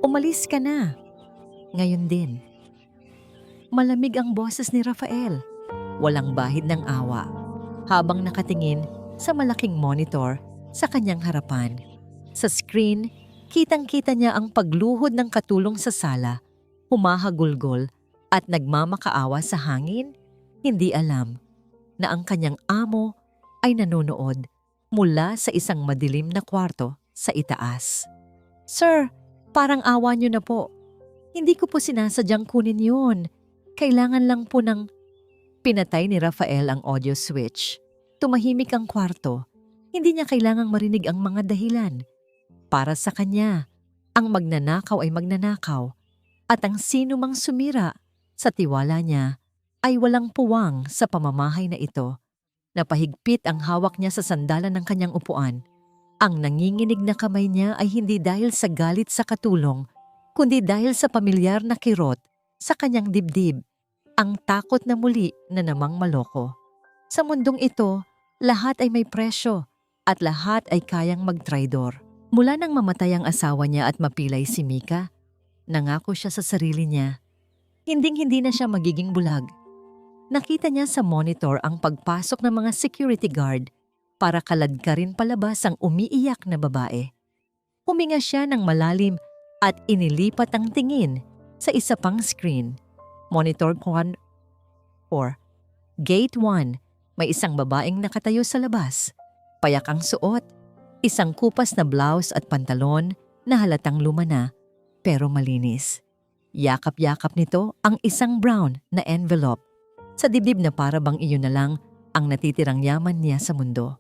Umalis ka na. Ngayon din. Malamig ang boses ni Rafael. Walang bahid ng awa. Habang nakatingin sa malaking monitor sa kanyang harapan. Sa screen, kitang-kita niya ang pagluhod ng katulong sa sala, humahagulgol at nagmamakaawa sa hangin. Hindi alam na ang kanyang amo ay nanonood mula sa isang madilim na kwarto sa itaas. Sir, parang awa niyo na po. Hindi ko po sinasadyang kunin yun. Kailangan lang po ng... Pinatay ni Rafael ang audio switch. Tumahimik ang kwarto. Hindi niya kailangang marinig ang mga dahilan. Para sa kanya, ang magnanakaw ay magnanakaw. At ang sino mang sumira sa tiwala niya ay walang puwang sa pamamahay na ito. Napahigpit ang hawak niya sa sandalan ng kanyang upuan. Ang nanginginig na kamay niya ay hindi dahil sa galit sa katulong, kundi dahil sa pamilyar na kirot sa kanyang dibdib, ang takot na muli na namang maloko. Sa mundong ito, lahat ay may presyo at lahat ay kayang magtraidor. Mula nang mamatay ang asawa niya at mapilay si Mika, nangako siya sa sarili niya. Hinding-hindi na siya magiging bulag. Nakita niya sa monitor ang pagpasok ng mga security guard para kaladkarin palabas ang umiiyak na babae. Huminga siya ng malalim at inilipat ang tingin sa isa pang screen. Monitor 1 or Gate 1, may isang babaeng nakatayo sa labas. Payak ang suot, isang kupas na blouse at pantalon na halatang luma na pero malinis. Yakap-yakap nito ang isang brown na envelope. Sa dibdib na para bang iyon na lang ang natitirang yaman niya sa mundo.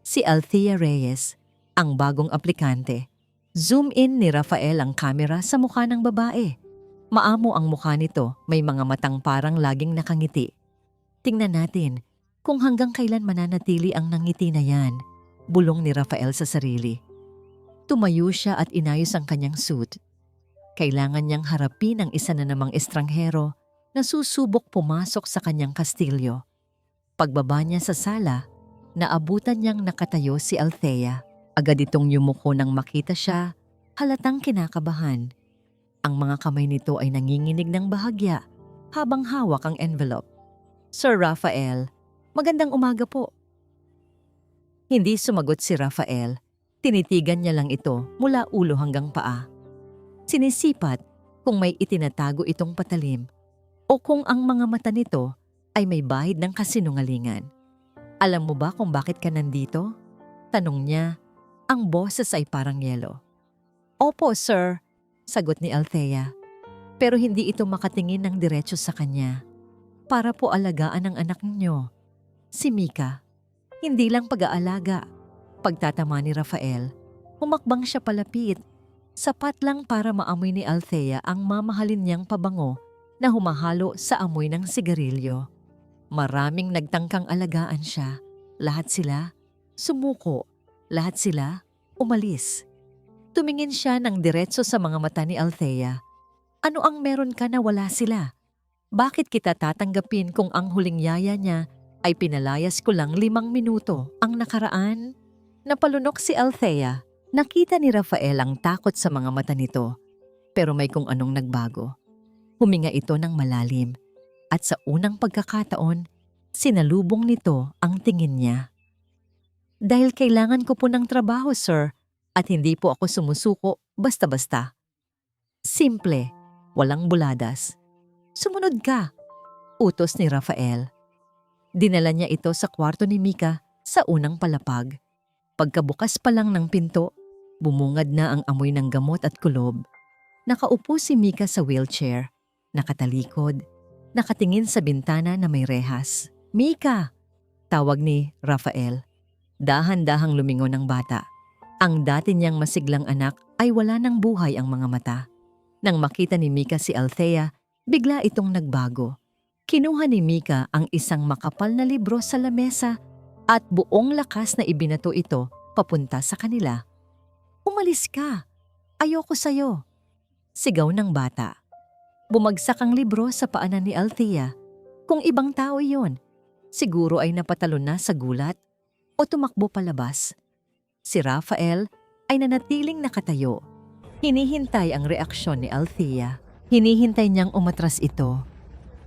Si Althea Reyes, ang bagong aplikante. Zoom in ni Rafael ang kamera sa mukha ng babae. Maamo ang mukha nito, may mga matang parang laging nakangiti. Tingnan natin kung hanggang kailan mananatili ang nangiti na yan, bulong ni Rafael sa sarili. Tumayo siya at inayos ang kanyang suit. Kailangan niyang harapin ang isa na namang estranghero na susubok pumasok sa kanyang kastilyo. Pagbaba niya sa sala, naabutan niyang nakatayo si Althea. Agad itong yumuko nang makita siya, halatang kinakabahan. Ang mga kamay nito ay nanginginig ng bahagya habang hawak ang envelope. Sir Rafael, magandang umaga po. Hindi sumagot si Rafael. Tinitigan niya lang ito mula ulo hanggang paa. Sinisipat kung may itinatago itong patalim o kung ang mga mata nito ay may bahid ng kasinungalingan. Alam mo ba kung bakit ka nandito? Tanong niya. Ang boses ay parang yelo. Opo, sir, sagot ni Althea. Pero hindi ito makatingin ng diretso sa kanya. Para po alagaan ang anak niyo. Si Mika. Hindi lang pag-aalaga. Pagtatama ni Rafael, humakbang siya palapit. Sapat lang para maamoy ni Althea ang mamahalin niyang pabango na humahalo sa amoy ng sigarilyo. Maraming nagtangkang alagaan siya. Lahat sila sumuko. Lahat sila umalis. Tumingin siya ng diretso sa mga mata ni Althea. Ano ang meron ka na wala sila? Bakit kita tatanggapin kung ang huling yaya niya ay pinalayas ko lang 5 minuto ang nakaraan? Napalunok si Althea. Nakita ni Rafael ang takot sa mga mata nito. Pero may kung anong nagbago. Huminga ito ng malalim. At sa unang pagkakataon, sinalubong nito ang tingin niya. Dahil kailangan ko po ng trabaho, sir, at hindi po ako sumusuko basta-basta. Simple, walang buladas. Sumunod ka, utos ni Rafael. Dinala niya ito sa kwarto ni Mika sa unang palapag. Pagkabukas pa lang ng pinto, bumungad na ang amoy ng gamot at kulob. Nakaupo si Mika sa wheelchair, nakatalikod, nakatingin sa bintana na may rehas. Mika! Tawag ni Rafael. Dahan-dahang lumingon ang bata. Ang dati niyang masiglang anak ay wala ng buhay ang mga mata. Nang makita ni Mika si Althea, bigla itong nagbago. Kinuha ni Mika ang isang makapal na libro sa lamesa at buong lakas na ibinato ito papunta sa kanila. Umalis ka! Ayoko sayo! Sigaw ng bata. Bumagsak ang libro sa paanan ni Althea. Kung ibang tao iyon, siguro ay napatalon na sa gulat o tumakbo palabas. Si Rafael ay nanatiling nakatayo. Hinihintay ang reaksyon ni Althea. Hinihintay niyang umatras ito.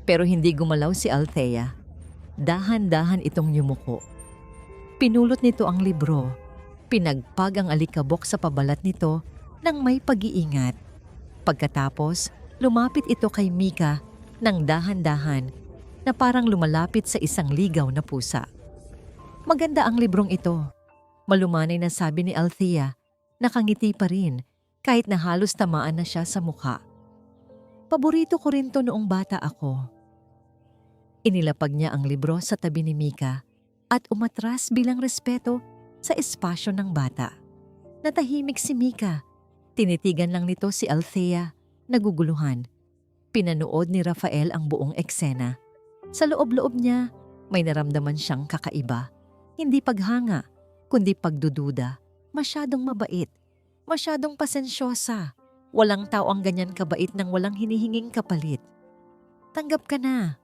Pero hindi gumalaw si Althea. Dahan-dahan itong yumuko. Pinulot nito ang libro. Pinagpag ang alikabok sa pabalat nito nang may pag-iingat. Pagkatapos, lumapit ito kay Mika nang dahan-dahan na parang lumalapit sa isang ligaw na pusa. Maganda ang librong ito. Malumanay na sabi ni Althea, nakangiti pa rin kahit na halos tamaan na siya sa mukha. Paborito ko rin to noong bata ako. Inilapag niya ang libro sa tabi ni Mika at umatras bilang respeto sa espasyo ng bata. Natahimik si Mika. Tinitigan lang nito si Althea, naguguluhan. Pinanood ni Rafael ang buong eksena. Sa loob-loob niya, may naramdaman siyang kakaiba. Hindi paghanga, kundi pagdududa. Masyadong mabait, masyadong pasensyosa. Walang tao ang ganyan kabait nang walang hinihinging kapalit. Tanggap ka na,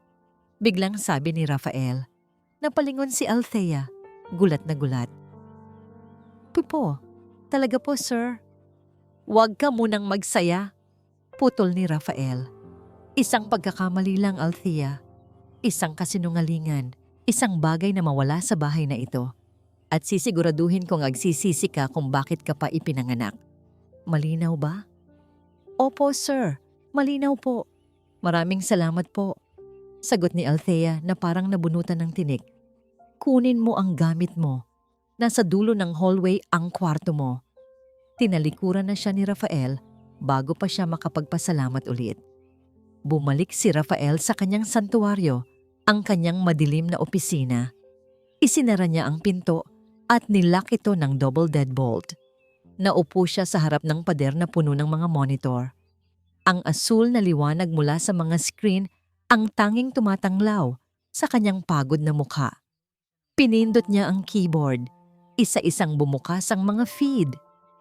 biglang sabi ni Rafael. Napalingon si Althea, gulat na gulat. Pipo, talaga po sir. Huwag ka munang magsaya, putol ni Rafael. Isang pagkakamali lang, Althea. Isang kasinungalingan, isang bagay na mawala sa bahay na ito. At sisiguraduhin kong agsisisi ka kung bakit ka pa ipinanganak. Malinaw ba? Opo sir, malinaw po. Maraming salamat po. Sagot ni Althea na parang nabunutan ng tinik. Kunin mo ang gamit mo. Nasa dulo ng hallway ang kwarto mo. Tinalikuran na siya ni Rafael bago pa siya makapagpasalamat ulit. Bumalik si Rafael sa kanyang santuaryo, ang kanyang madilim na opisina. Isinara niya ang pinto at nilock ito ng double deadbolt. Naupo siya sa harap ng pader na puno ng mga monitor. Ang asul na liwanag mula sa mga screen ang tanging tumatanglaw sa kanyang pagod na mukha. Pinindot niya ang keyboard. Isa-isang bumukas ang mga feed.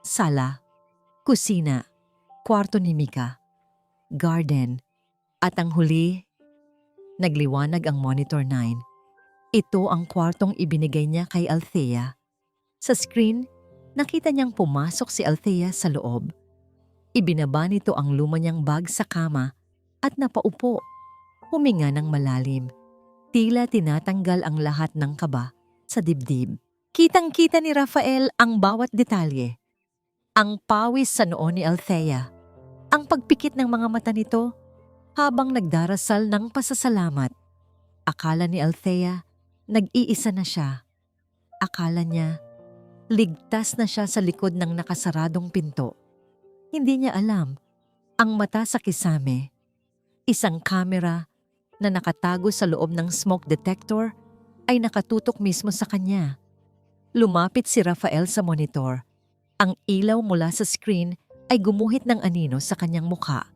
Sala, kusina, kwarto ni Mika, garden, at ang huli, nagliwanag ang monitor 9. Ito ang kwartong ibinigay niya kay Althea. Sa screen, nakita niyang pumasok si Althea sa loob. Ibinaba nito ang luma niyang bag sa kama at napaupo. Huminga ng malalim. Tila tinatanggal ang lahat ng kaba sa dibdib. Kitang-kita ni Rafael ang bawat detalye. Ang pawis sa noo ni Althea. Ang pagpikit ng mga mata nito habang nagdarasal ng pasasalamat. Akala ni Althea, nag-iisa na siya. Akala niya, ligtas na siya sa likod ng nakasaradong pinto. Hindi niya alam, ang mata sa kisame, isang kamera na nakatago sa loob ng smoke detector ay nakatutok mismo sa kanya. Lumapit si Rafael sa monitor. Ang ilaw mula sa screen ay gumuhit ng anino sa kanyang mukha.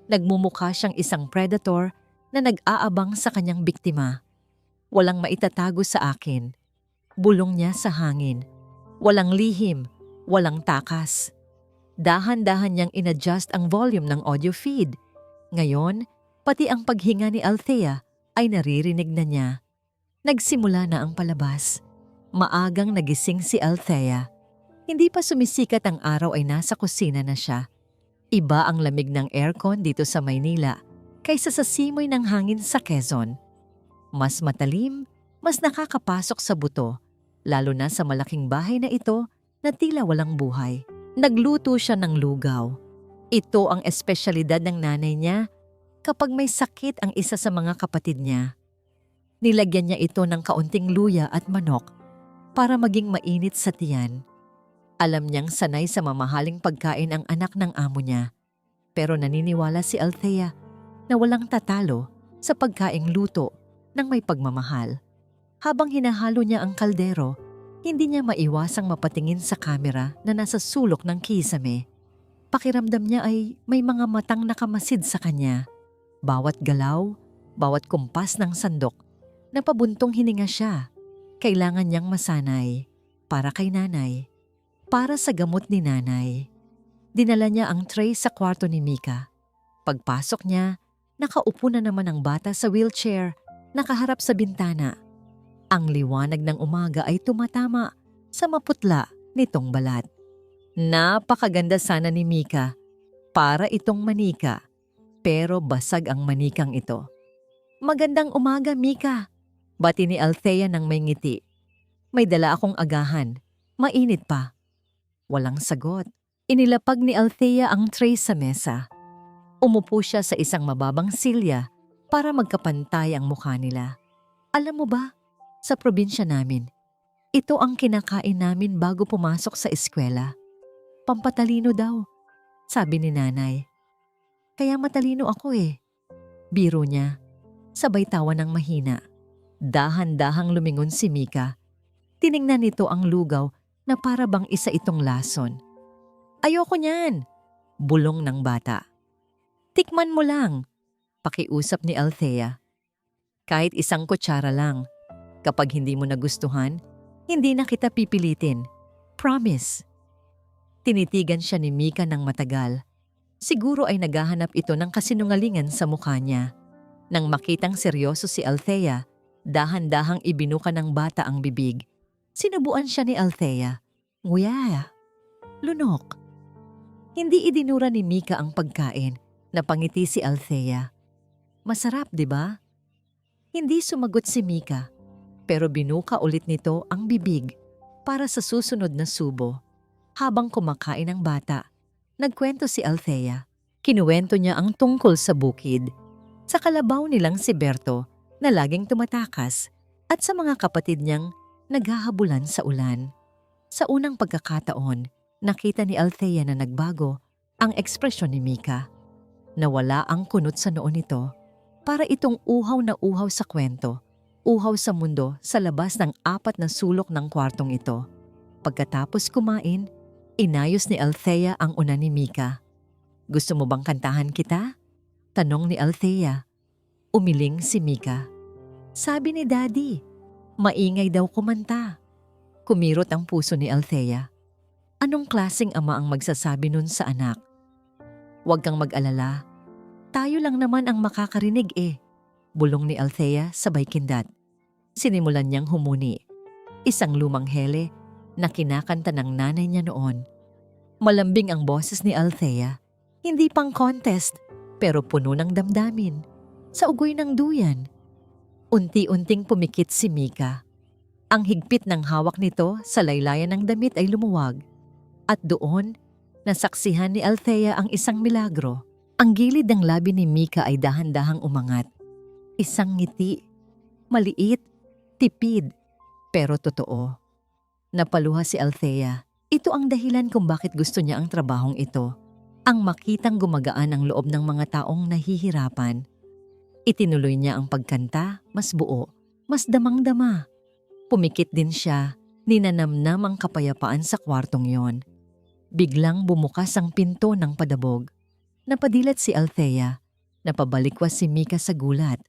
Nagmumukha siyang isang predator na nag-aabang sa kanyang biktima. Walang maitatago sa akin. Bulong niya sa hangin. Walang lihim, walang takas. Dahan-dahan niyang inadjust ang volume ng audio feed. Ngayon, pati ang paghinga ni Althea ay naririnig na niya. Nagsimula na ang palabas. Maagang nagising si Althea. Hindi pa sumisikat ang araw ay nasa kusina na siya. Iba ang lamig ng aircon dito sa Maynila kaysa sa simoy ng hangin sa Quezon. Mas matalim, mas nakakapasok sa buto, lalo na sa malaking bahay na ito na tila walang buhay. Nagluto siya ng lugaw. Ito ang espesyalidad ng nanay niya kapag may sakit ang isa sa mga kapatid niya. Nilagyan niya ito ng kaunting luya at manok para maging mainit sa tiyan. Alam niyang sanay sa mamahaling pagkain ang anak ng amo niya. Pero naniniwala si Althea na walang tatalo sa pagkaing luto ng may pagmamahal. Habang hinahalo niya ang kaldero, hindi niya maiwasang mapatingin sa kamera na nasa sulok ng kisame. Pakiramdam niya ay may mga matang nakamasid sa kanya. Bawat galaw, bawat kumpas ng sandok, napabuntong hininga siya. Kailangan niyang masanay para kay nanay. Para sa gamot ni nanay. Dinala niya ang tray sa kwarto ni Mika. Pagpasok niya, nakaupo na naman ang bata sa wheelchair, nakaharap sa bintana. Ang liwanag ng umaga ay tumatama sa maputla nitong balat. Napakaganda sana ni Mika Para itong manika, pero basag ang manikang ito. "Magandang umaga, Mika," bati ni Althea ng may ngiti. "May dala akong agahan. Mainit pa." Walang sagot. Inilapag ni Althea ang tray sa mesa. Umupo siya sa isang mababang silya para magkapantay ang mukha nila. "Alam mo ba, sa probinsya namin, ito ang kinakain namin bago pumasok sa eskwela. Pampatalino daw," sabi ni nanay. "Kaya matalino ako eh." Biro niya, sabay tawa ng mahina. Dahan-dahang lumingon si Mika. Tiningnan nito ang lugaw na para bang isa itong lason. "Ayoko niyan," bulong ng bata. "Tikman mo lang," pakiusap ni Althea. "Kahit isang kutsara lang. Kapag hindi mo nagustuhan, hindi na kita pipilitin. Promise." Tinitigan siya ni Mika ng matagal. Siguro ay naghahanap ito ng kasinungalingan sa mukha niya. Nang makitang seryoso si Althea, dahan-dahang ibinuka ng bata ang bibig. Sinubuan siya ni Althea. Nguya. Lunok. Hindi idinura ni Mika ang pagkain. Napangiti si Althea. "Masarap, di ba?" Hindi sumagot si Mika, pero binuka ulit nito ang bibig para sa susunod na subo. Habang kumakain ang bata, nagkwento si Althea. Kinuwento niya ang tungkol sa bukid, sa kalabaw nilang si Berto na laging tumatakas at sa mga kapatid niyang naghahabulan sa ulan. Sa unang pagkakataon, nakita ni Althea na nagbago ang ekspresyon ni Mika. Nawala ang kunot sa noo nito. Para itong uhaw na uhaw sa kwento, uhaw sa mundo sa labas ng 4 na sulok ng kwartong ito. Pagkatapos kumain, inayos ni Althea ang una ni Mika. "Gusto mo bang kantahan kita?" tanong ni Althea. Umiling si Mika. "Sabi ni Daddy, maingay daw kumanta." Kumirot ang puso ni Althea. Anong klaseng ama ang magsasabi nun sa anak? "Huwag kang mag-alala. Tayo lang naman ang makakarinig eh," bulong ni Althea sabay kindat. Sinimulan niyang humuni. Isang lumang hele na kinakanta ng nanay niya noon. Malambing ang boses ni Althea. Hindi pang contest, pero puno ng damdamin. Sa ugoy ng duyan. Unti-unting pumikit si Mika. Ang higpit ng hawak nito sa laylayan ng damit ay lumuwag. At doon, nasaksihan ni Althea ang isang milagro. Ang gilid ng labi ni Mika ay dahan-dahang umangat. Isang ngiti. Maliit, tipid, pero totoo. Napaluha si Althea. Ito ang dahilan kung bakit gusto niya ang trabahong ito. Ang makitang gumagaan ang loob ng mga taong nahihirapan. Itinuloy niya ang pagkanta, mas buo, mas damang-dama. Pumikit din siya, ninanamnam ang kapayapaan sa kwartong yon. Biglang bumukas ang pinto ng padabog. Napadilat si Althea. Napabalikwas si Mika sa gulat.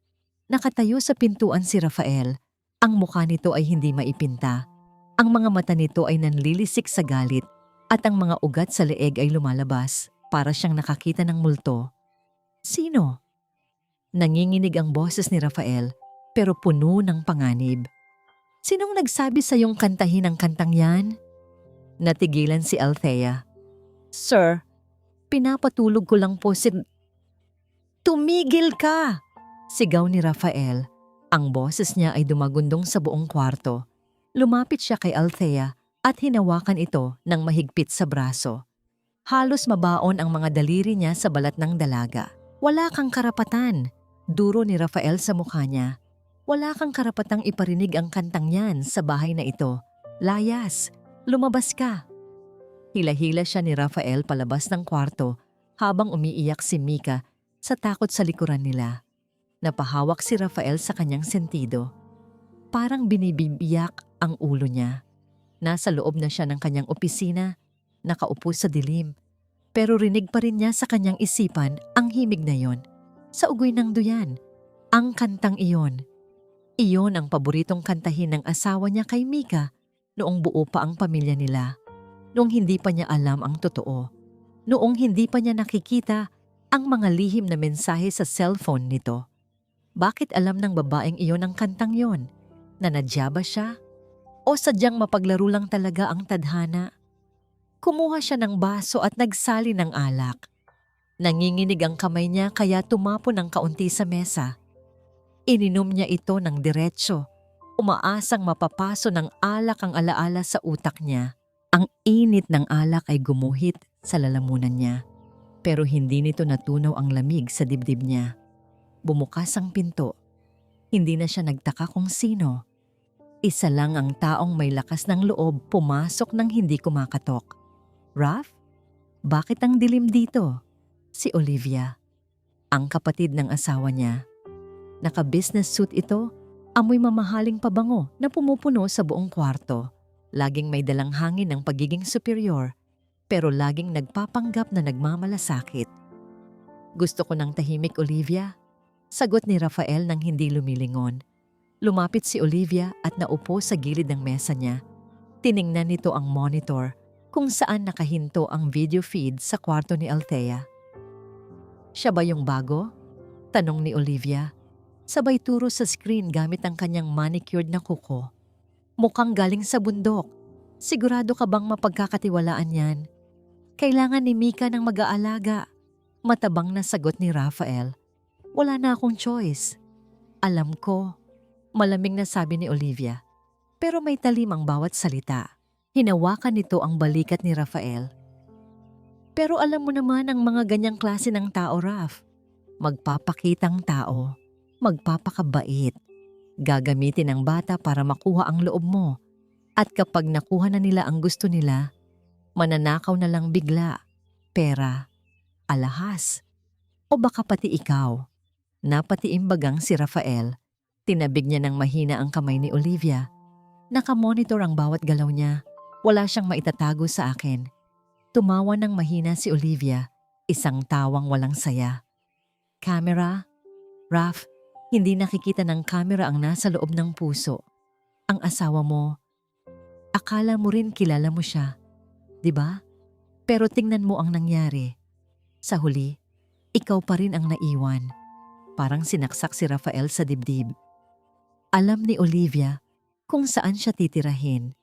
Nakatayo sa pintuan si Rafael. Ang mukha nito ay hindi maipinta. Ang mga mata nito ay nanlilisik sa galit at ang mga ugat sa leeg ay lumalabas para siyang nakakita ng multo. "Sino?" Nanginginig ang boses ni Rafael pero puno ng panganib. "Sinong nagsabi sa iyong kantahin ang kantang yan?" Natigilan si Althea. "Sir, pinapatulog ko lang po si..." "Tumigil ka!" sigaw ni Rafael. Ang boses niya ay dumagundong sa buong kwarto. Lumapit siya kay Althea at hinawakan ito ng mahigpit sa braso. Halos mabaon ang mga daliri niya sa balat ng dalaga. "Wala kang karapatan," duro ni Rafael sa mukha niya. "Wala kang karapatang iparinig ang kantang yan sa bahay na ito. Layas, lumabas ka." Hila-hila siya ni Rafael palabas ng kwarto habang umiiyak si Mika sa takot sa likuran nila. Napahawak si Rafael sa kanyang sentido. Parang binibiyak ang ulo niya. Nasa loob na siya ng kanyang opisina, nakaupo sa dilim. Pero rinig pa rin niya sa kanyang isipan ang himig na yon. Sa ugoy ng duyan, ang kantang iyon. Iyon ang paboritong kantahin ng asawa niya kay Mika noong buo pa ang pamilya nila. Noong hindi pa niya alam ang totoo. Noong hindi pa niya nakikita ang mga lihim na mensahe sa cellphone nito. Bakit alam ng babaeng iyon ang kantang yon? Nanadya ba siya? O sadyang mapaglaro lang talaga ang tadhana? Kumuha siya ng baso at nagsali ng alak. Nanginginig ang kamay niya kaya tumapon ng kaunti sa mesa. Ininom niya ito ng diretsyo. Umaasang mapapaso ng alak ang alaala sa utak niya. Ang init ng alak ay gumuhit sa lalamunan niya. Pero hindi nito natunaw ang lamig sa dibdib niya. Bumukas ang pinto. Hindi na siya nagtaka kung sino. Isa lang ang taong may lakas ng loob pumasok nang hindi kumakatok. "Raf? Bakit ang dilim dito?" Si Olivia, ang kapatid ng asawa niya. Naka-business suit ito, amoy mamahaling pabango na pumupuno sa buong kwarto. Laging may dalang hangin ng pagiging superior, pero laging nagpapanggap na nagmamalasakit. "Gusto ko ng tahimik, Olivia," sagot ni Rafael nang hindi lumilingon. Lumapit si Olivia at naupo sa gilid ng mesa niya. Tiningnan nito ang monitor kung saan nakahinto ang video feed sa kwarto ni Althea. "Siya ba yung bago?" tanong ni Olivia. Sabay turo sa screen gamit ang kanyang manicured na kuko. "Mukhang galing sa bundok. Sigurado ka bang mapagkakatiwalaan yan?" "Kailangan ni Mika ng mag-aalaga," matabang na sagot ni Rafael. "Wala na akong choice." "Alam ko," malamig na sabi ni Olivia. Pero may talim ang bawat salita. Hinawakan nito ang balikat ni Rafael. "Pero alam mo naman ang mga ganyang klase ng tao, Raf. Magpapakitang tao. Magpapakabait. Gagamitin ang bata para makuha ang loob mo. At kapag nakuha na nila ang gusto nila, mananakaw na lang bigla. Pera, alahas. O baka pati ikaw." Napatiimbagang si Rafael. Tinabig niya ng mahina ang kamay ni Olivia. Nakamonitor ang bawat galaw niya. Wala siyang maitatago sa akin. Tumawa ng mahina si Olivia, isang tawang walang saya. "Camera? Raf, hindi nakikita ng camera ang nasa loob ng puso. Ang asawa mo, akala mo rin kilala mo siya, di ba? Pero tingnan mo ang nangyari. Sa huli, ikaw pa rin ang naiwan." Parang sinaksak si Rafael sa dibdib. Alam ni Olivia kung saan siya titirahin.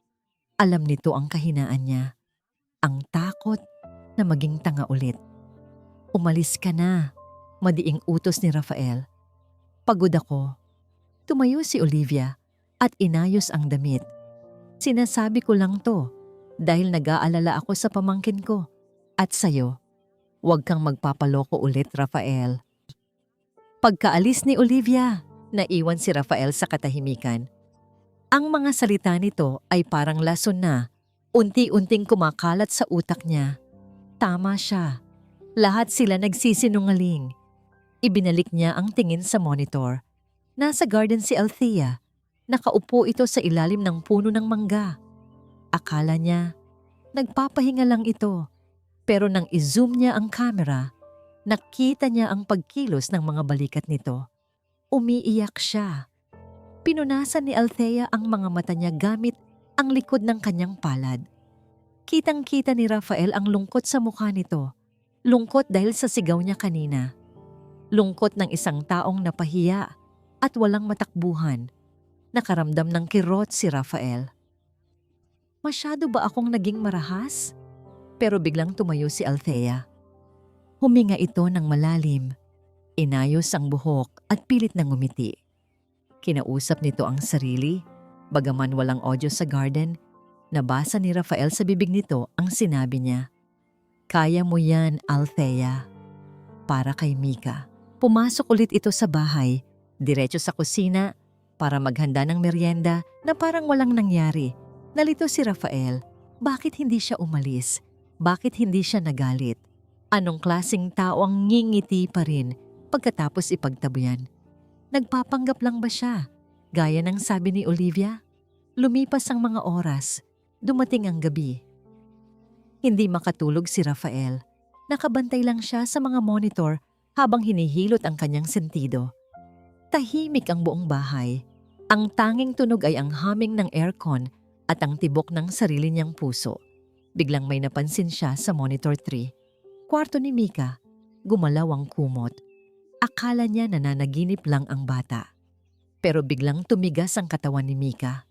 Alam nito ang kahinaan niya. Ang takot na maging tanga ulit. "Umalis ka na," madiing utos ni Rafael. "Pagod ako." Tumayo si Olivia at inayos ang damit. "Sinasabi ko lang to dahil nag-aalala ako sa pamangkin ko. At sayo, huwag kang magpapaloko ulit, Rafael." Pagkaalis ni Olivia, naiwan si Rafael sa katahimikan. Ang mga salita nito ay parang lason na, unti-unting kumakalat sa utak niya. Tama siya. Lahat sila nagsisinungaling. Ibinalik niya ang tingin sa monitor. Nasa garden si Althea. Nakaupo ito sa ilalim ng puno ng mangga. Akala niya, nagpapahinga lang ito. Pero nang i-zoom niya ang camera, nakita niya ang pagkilos ng mga balikat nito. Umiiyak siya. Pinunasan ni Althea ang mga mata niya gamit ang likod ng kanyang palad. Kitang-kita ni Rafael ang lungkot sa mukha nito. Lungkot dahil sa sigaw niya kanina. Lungkot ng isang taong napahiya at walang matakbuhan. Nakaramdam ng kirot si Rafael. "Masyado ba akong naging marahas?" Pero biglang tumayo si Althea. Huminga ito ng malalim. Inayos ang buhok at pilit na ngumiti. Kinausap nito ang sarili. Bagaman walang audio sa garden, nabasa ni Rafael sa bibig nito ang sinabi niya. "Kaya mo yan, Althea." Para kay Mika. Pumasok ulit ito sa bahay, diretso sa kusina para maghanda ng merienda na parang walang nangyari. Nalito si Rafael. Bakit hindi siya umalis? Bakit hindi siya nagalit? Anong klaseng tao ang ngingiti pa rin pagkatapos ipagtabuyan? Nagpapanggap lang ba siya? Gaya ng sabi ni Olivia? Lumipas ang mga oras. Dumating ang gabi. Hindi makatulog si Rafael. Nakabantay lang siya sa mga monitor habang hinihilot ang kanyang sentido. Tahimik ang buong bahay. Ang tanging tunog ay ang humming ng aircon at ang tibok ng sarili niyang puso. Biglang may napansin siya sa monitor 3. Kwarto ni Mika. Gumalaw ang kumot. Akala niya nananaginip lang ang bata. Pero biglang tumigas ang katawan ni Mika.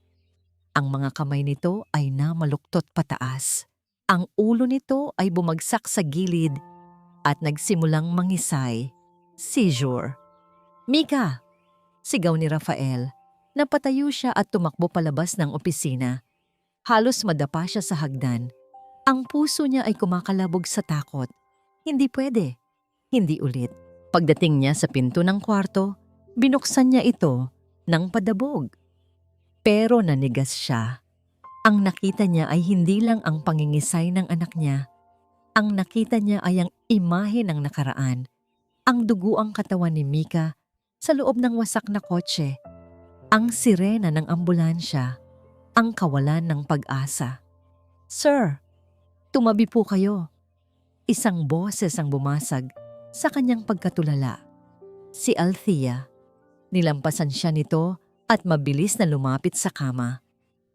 Ang mga kamay nito ay namaluktot pataas. Ang ulo nito ay bumagsak sa gilid at nagsimulang mangisay. Seizure. "Mika!" Sigaw ni Rafael. Napatayo siya at tumakbo palabas ng opisina. Halos madapa siya sa hagdan. Ang puso niya ay kumakalabog sa takot. Hindi pwede. Hindi ulit. Pagdating niya sa pinto ng kwarto, binuksan niya ito ng padabog. Pero nanigas siya. Ang nakita niya ay hindi lang ang pangingisay ng anak niya. Ang nakita niya ay ang imahe ng nakaraan. Ang duguang katawan ni Mika sa loob ng wasak na kotse. Ang sirena ng ambulansya. Ang kawalan ng pag-asa. "Sir, tumabi po kayo." Isang boses ang bumasag sa kanyang pagkatulala. Si Althea. Nilampasan siya nito at mabilis na lumapit sa kama.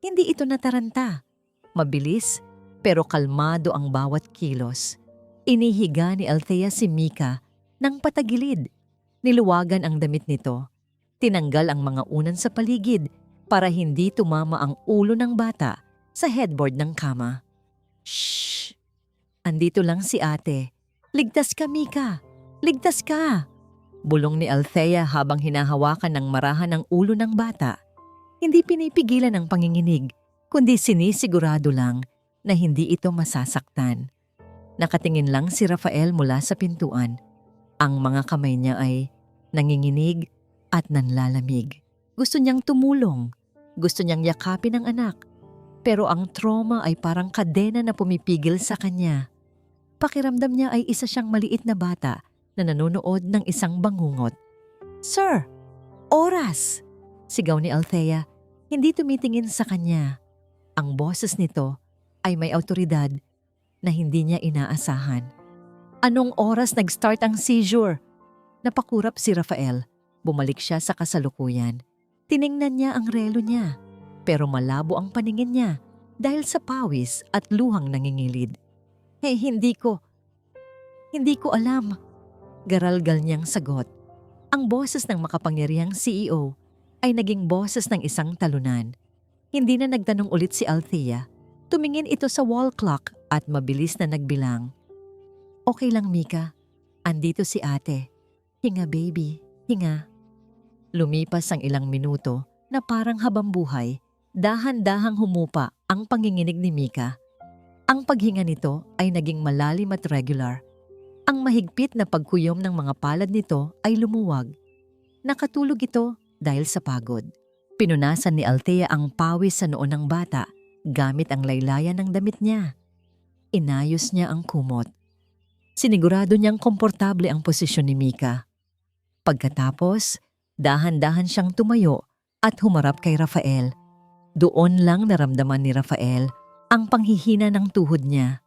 Hindi ito nataranta. Mabilis pero kalmado ang bawat kilos. Inihiga ni Althea si Mika ng patagilid. Niluwagan ang damit nito. Tinanggal ang mga unan sa paligid para hindi tumama ang ulo ng bata sa headboard ng kama. "Shh! Andito lang si ate. Ligtas ka, Mika! Ligtas ka!" Bulong ni Althea habang hinahawakan ng marahan ang ulo ng bata. Hindi pinipigilan ang panginginig, kundi sinisigurado lang na hindi ito masasaktan. Nakatingin lang si Rafael mula sa pintuan. Ang mga kamay niya ay nanginginig at nanlalamig. Gusto niyang tumulong. Gusto niyang yakapin ang anak. Pero ang trauma ay parang kadena na pumipigil sa kanya. Pakiramdam niya ay isa siyang maliit na bata na nanonood ng isang bangungot. "Sir! Oras!" Sigaw ni Althea, hindi tumitingin sa kanya. Ang boses nito ay may awtoridad na hindi niya inaasahan. "Anong oras nag-start ang seizure?" Napakurap si Rafael. Bumalik siya sa kasalukuyan. Tiningnan niya ang relo niya, pero malabo ang paningin niya dahil sa pawis at luhang nangingilid. Hindi ko alam." Garalgal niyang sagot. Ang boses ng makapangyarihang CEO ay naging boses ng isang talunan. Hindi na nagtanong ulit si Althea. Tumingin ito sa wall clock at mabilis na nagbilang. "Okay lang, Mika. Andito si ate. Hinga, baby. Hinga." Lumipas ang ilang minuto na parang habambuhay. Dahan-dahang humupa ang panginginig ni Mika. Ang paghinga nito ay naging malalim at regular. Ang mahigpit na pagkuyom ng mga palad nito ay lumuwag. Nakatulog ito dahil sa pagod. Pinunasan ni Althea ang pawis sa noo ng bata gamit ang laylayan ng damit niya. Inayos niya ang kumot. Sinigurado niyang komportable ang posisyon ni Mika. Pagkatapos, dahan-dahan siyang tumayo at humarap kay Rafael. Doon lang naramdaman ni Rafael ang panghihina ng tuhod niya.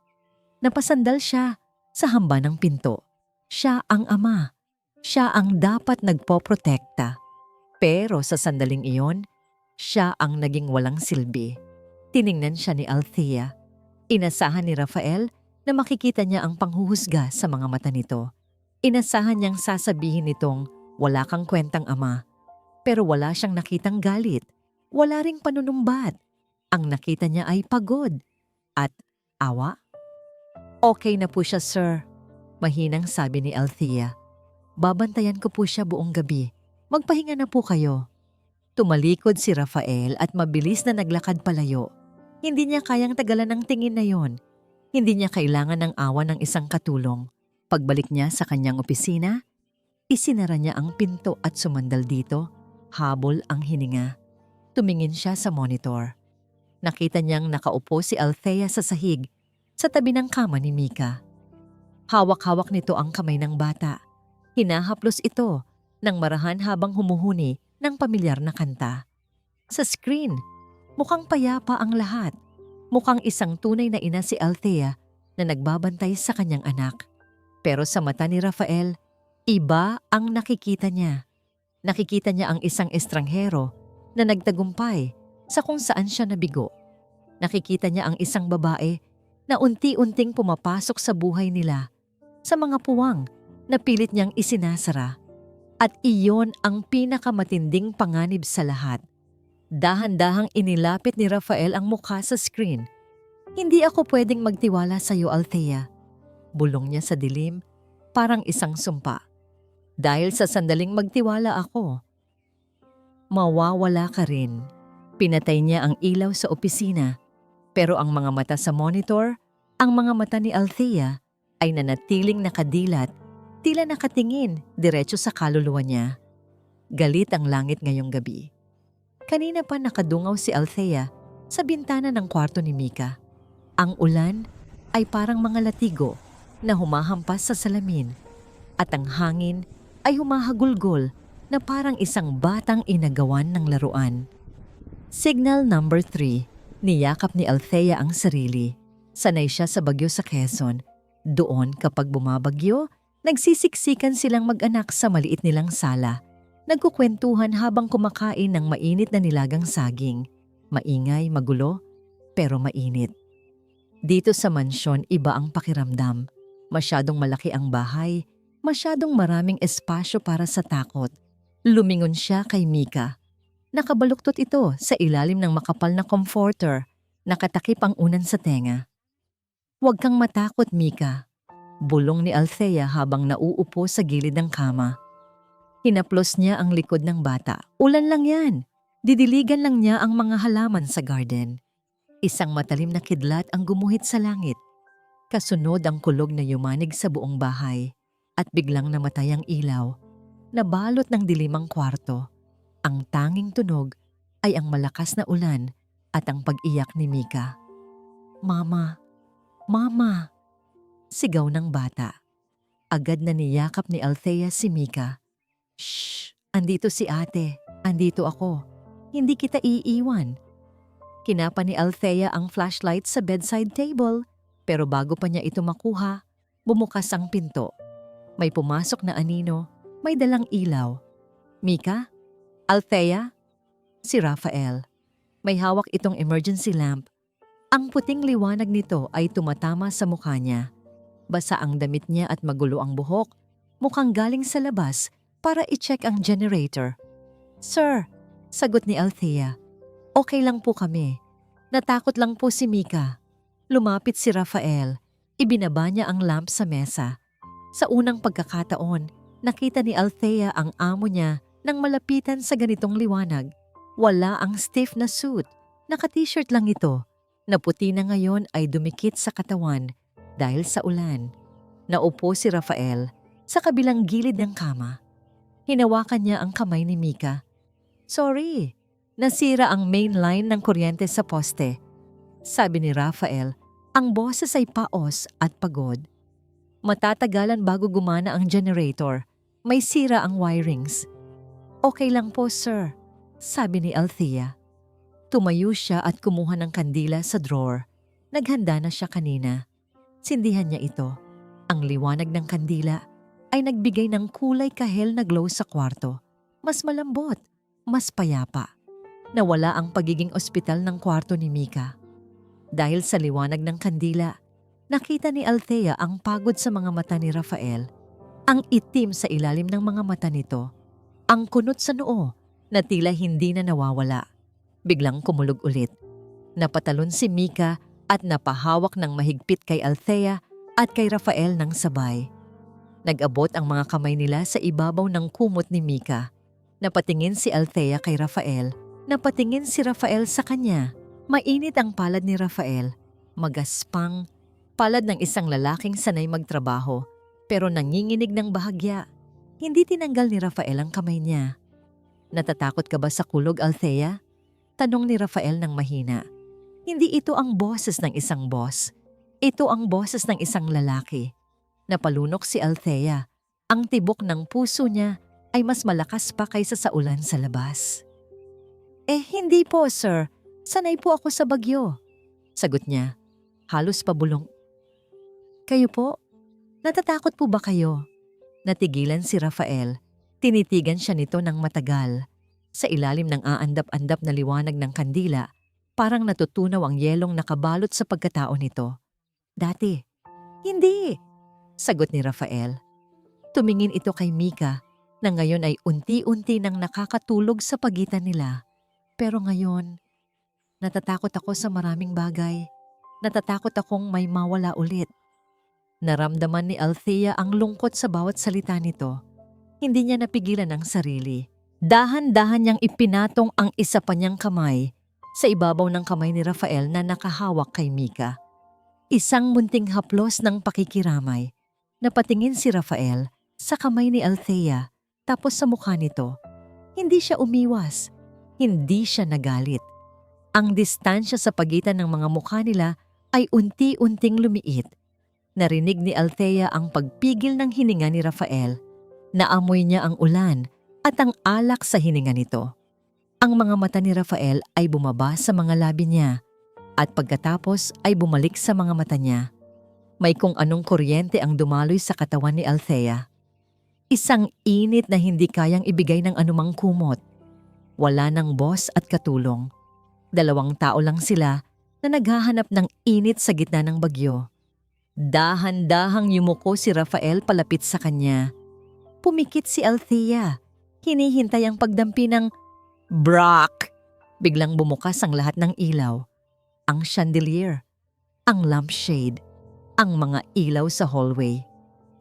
Napasandal siya sa hamba ng pinto. Siya ang ama. Siya ang dapat nagpoprotekta. Pero sa sandaling iyon, siya ang naging walang silbi. Tiningnan siya ni Althea. Inasahan ni Rafael na makikita niya ang panghuhusga sa mga mata nito. Inasahan niyang sasabihin nitong wala kang kwentang ama. Pero wala siyang nakitang galit. Wala ring panunumbat. Ang nakita niya ay pagod at awa. "Okay na po siya, sir," mahinang sabi ni Althea. "Babantayan ko po siya buong gabi. Magpahinga na po kayo." Tumalikod si Rafael at mabilis na naglakad palayo. Hindi niya kayang tagalan ng tingin na yon. Hindi niya kailangan ng awa ng isang katulong. Pagbalik niya sa kanyang opisina, isinara niya ang pinto at sumandal dito. Habol ang hininga. Tumingin siya sa monitor. Nakita niyang nakaupo si Althea sa sahig sa tabi ng kama ni Mika. Hawak-hawak nito ang kamay ng bata. Hinahaplos ito ng marahan habang humuhuni ng pamilyar na kanta. Sa screen, mukhang payapa ang lahat. Mukhang isang tunay na ina si Althea na nagbabantay sa kanyang anak. Pero sa mata ni Rafael, iba ang nakikita niya. Nakikita niya ang isang estranghero na nagtagumpay sa kung saan siya nabigo. Nakikita niya ang isang babae na unti-unting pumapasok sa buhay nila, sa mga puwang na pilit niyang isinasara. At iyon ang pinakamatinding panganib sa lahat. Dahan-dahang inilapit ni Rafael ang mukha sa screen. "Hindi ako pwedeng magtiwala sa iyo, Althea." Bulong niya sa dilim parang isang sumpa. Dahil sa sandaling magtiwala ako, mawawala ka rin. Pinatay niya ang ilaw sa opisina, pero ang mga mata sa monitor, ang mga mata ni Althea ay nanatiling nakadilat, tila nakatingin diretso sa kaluluwa niya. Galit ang langit ngayong gabi. Kanina pa nakadungaw si Althea sa bintana ng kwarto ni Mika. Ang ulan ay parang mga latigo na humahampas sa salamin at ang hangin ay humahagulgol na parang isang batang inagawan ng laruan. Signal number 3, niyakap ni Althea ang sarili. Sanay siya sa bagyo sa Quezon. Doon kapag bumabagyo, nagsisiksikan silang mag-anak sa maliit nilang sala. Nagkukwentuhan habang kumakain ng mainit na nilagang saging. Maingay, magulo, pero mainit. Dito sa mansyon, iba ang pakiramdam. Masyadong malaki ang bahay, masyadong maraming espasyo para sa takot. Lumingon siya kay Mika. Nakabaluktot ito sa ilalim ng makapal na comforter, nakatakip ang unan sa tenga. "Huwag kang matakot, Mika," bulong ni Althea habang nauupo sa gilid ng kama. Hinaplos niya ang likod ng bata. "Ulan lang yan. Didiligan lang niya ang mga halaman sa garden." Isang matalim na kidlat ang gumuhit sa langit. Kasunod ang kulog na yumanig sa buong bahay at biglang namatay ang ilaw. Nabalot ng dilim ang kwarto. Ang tanging tunog ay ang malakas na ulan at ang pag-iyak ni Mika. "Mama! Mama!" sigaw ng bata. Agad na niyakap ni Althea si Mika. "Shh! Andito si ate. Andito ako. Hindi kita iiwan." Kinapa ni Althea ang flashlight sa bedside table, pero bago pa niya ito makuha, bumukas ang pinto. May pumasok na anino, may dalang ilaw. "Mika? Althea?" Si Rafael. May hawak itong emergency lamp. Ang puting liwanag nito ay tumatama sa mukha niya. Basa ang damit niya at magulo ang buhok, mukhang galing sa labas para i-check ang generator. "Sir," sagot ni Althea. "Okay lang po kami. Natakot lang po si Mika." Lumapit si Rafael. Ibinaba niya ang lamp sa mesa. Sa unang pagkakataon, nakita ni Althea ang amo niya nang malapitan sa ganitong liwanag. Wala ang stiff na suit. Naka-t-shirt lang ito. Na puti na ngayon ay dumikit sa katawan dahil sa ulan. Naupo si Rafael sa kabilang gilid ng kama. Hinawakan niya ang kamay ni Mika. "Sorry, nasira ang main line ng kuryente sa poste." Sabi ni Rafael, ang boses ay paos at pagod. "Matatagalan bago gumana ang generator. May sira ang wirings." "Okay lang po, sir," sabi ni Althea. Tumayo siya at kumuha ng kandila sa drawer. Naghanda na siya kanina. Sindihan niya ito. Ang liwanag ng kandila ay nagbigay ng kulay kahel na glow sa kwarto. Mas malambot, mas payapa. Nawala ang pagiging ospital ng kwarto ni Mika. Dahil sa liwanag ng kandila, nakita ni Althea ang pagod sa mga mata ni Rafael. Ang itim sa ilalim ng mga mata nito. Ang kunot sa noo na tila hindi na nawawala. Biglang kumulog ulit. Napatalon si Mika at napahawak ng mahigpit kay Althea at kay Rafael ng sabay. Nag-abot ang mga kamay nila sa ibabaw ng kumot ni Mika. Napatingin si Althea kay Rafael. Napatingin si Rafael sa kanya. Mainit ang palad ni Rafael. Magaspang. Palad ng isang lalaking sanay magtrabaho, pero nanginginig ng bahagya. Hindi tinanggal ni Rafael ang kamay niya. "Natatakot ka ba sa kulog, Althea?" Tanong ni Rafael ng mahina. Hindi ito ang boses ng isang boss. Ito ang boses ng isang lalaki. Napalunok si Althea. Ang tibok ng puso niya ay mas malakas pa kaysa sa ulan sa labas. Hindi po, sir. Sanay po ako sa bagyo." Sagot niya. Halos pabulong. "Kayo po? Natatakot po ba kayo?" Natigilan si Rafael. Tinitigan siya nito ng matagal. Sa ilalim ng aandap-andap na liwanag ng kandila, parang natutunaw ang yelong nakabalot sa pagkatao nito. "Dati." "Hindi," sagot ni Rafael. Tumingin ito kay Mika na ngayon ay unti-unti nang nakakatulog sa pagitan nila. "Pero ngayon, natatakot ako sa maraming bagay. Natatakot akong may mawala ulit." Naramdaman ni Althea ang lungkot sa bawat salita nito. Hindi niya napigilan ang sarili. Dahan-dahan niyang ipinatong ang isa pa niyang kamay sa ibabaw ng kamay ni Rafael na nakahawak kay Mika. Isang munting haplos ng pakikiramay. Napatingin si Rafael sa kamay ni Althea tapos sa mukha nito. Hindi siya umiwas. Hindi siya nagalit. Ang distansya sa pagitan ng mga mukha nila ay unti-unting lumiit. Narinig ni Althea ang pagpigil ng hininga ni Rafael. Naamoy niya ang ulan at ang alak sa hininga nito. Ang mga mata ni Rafael ay bumaba sa mga labi niya at pagkatapos ay bumalik sa mga mata niya. May kung anong kuryente ang dumaloy sa katawan ni Althea. Isang init na hindi kayang ibigay ng anumang kumot. Wala ng boss at katulong. 2 tao lang sila na naghahanap ng init sa gitna ng bagyo. Dahan-dahang yumuko si Rafael palapit sa kanya. Pumikit si Althea. Hinihintay ang pagdampi ng Brock! Biglang bumukas ang lahat ng ilaw. Ang chandelier, ang lampshade, ang mga ilaw sa hallway.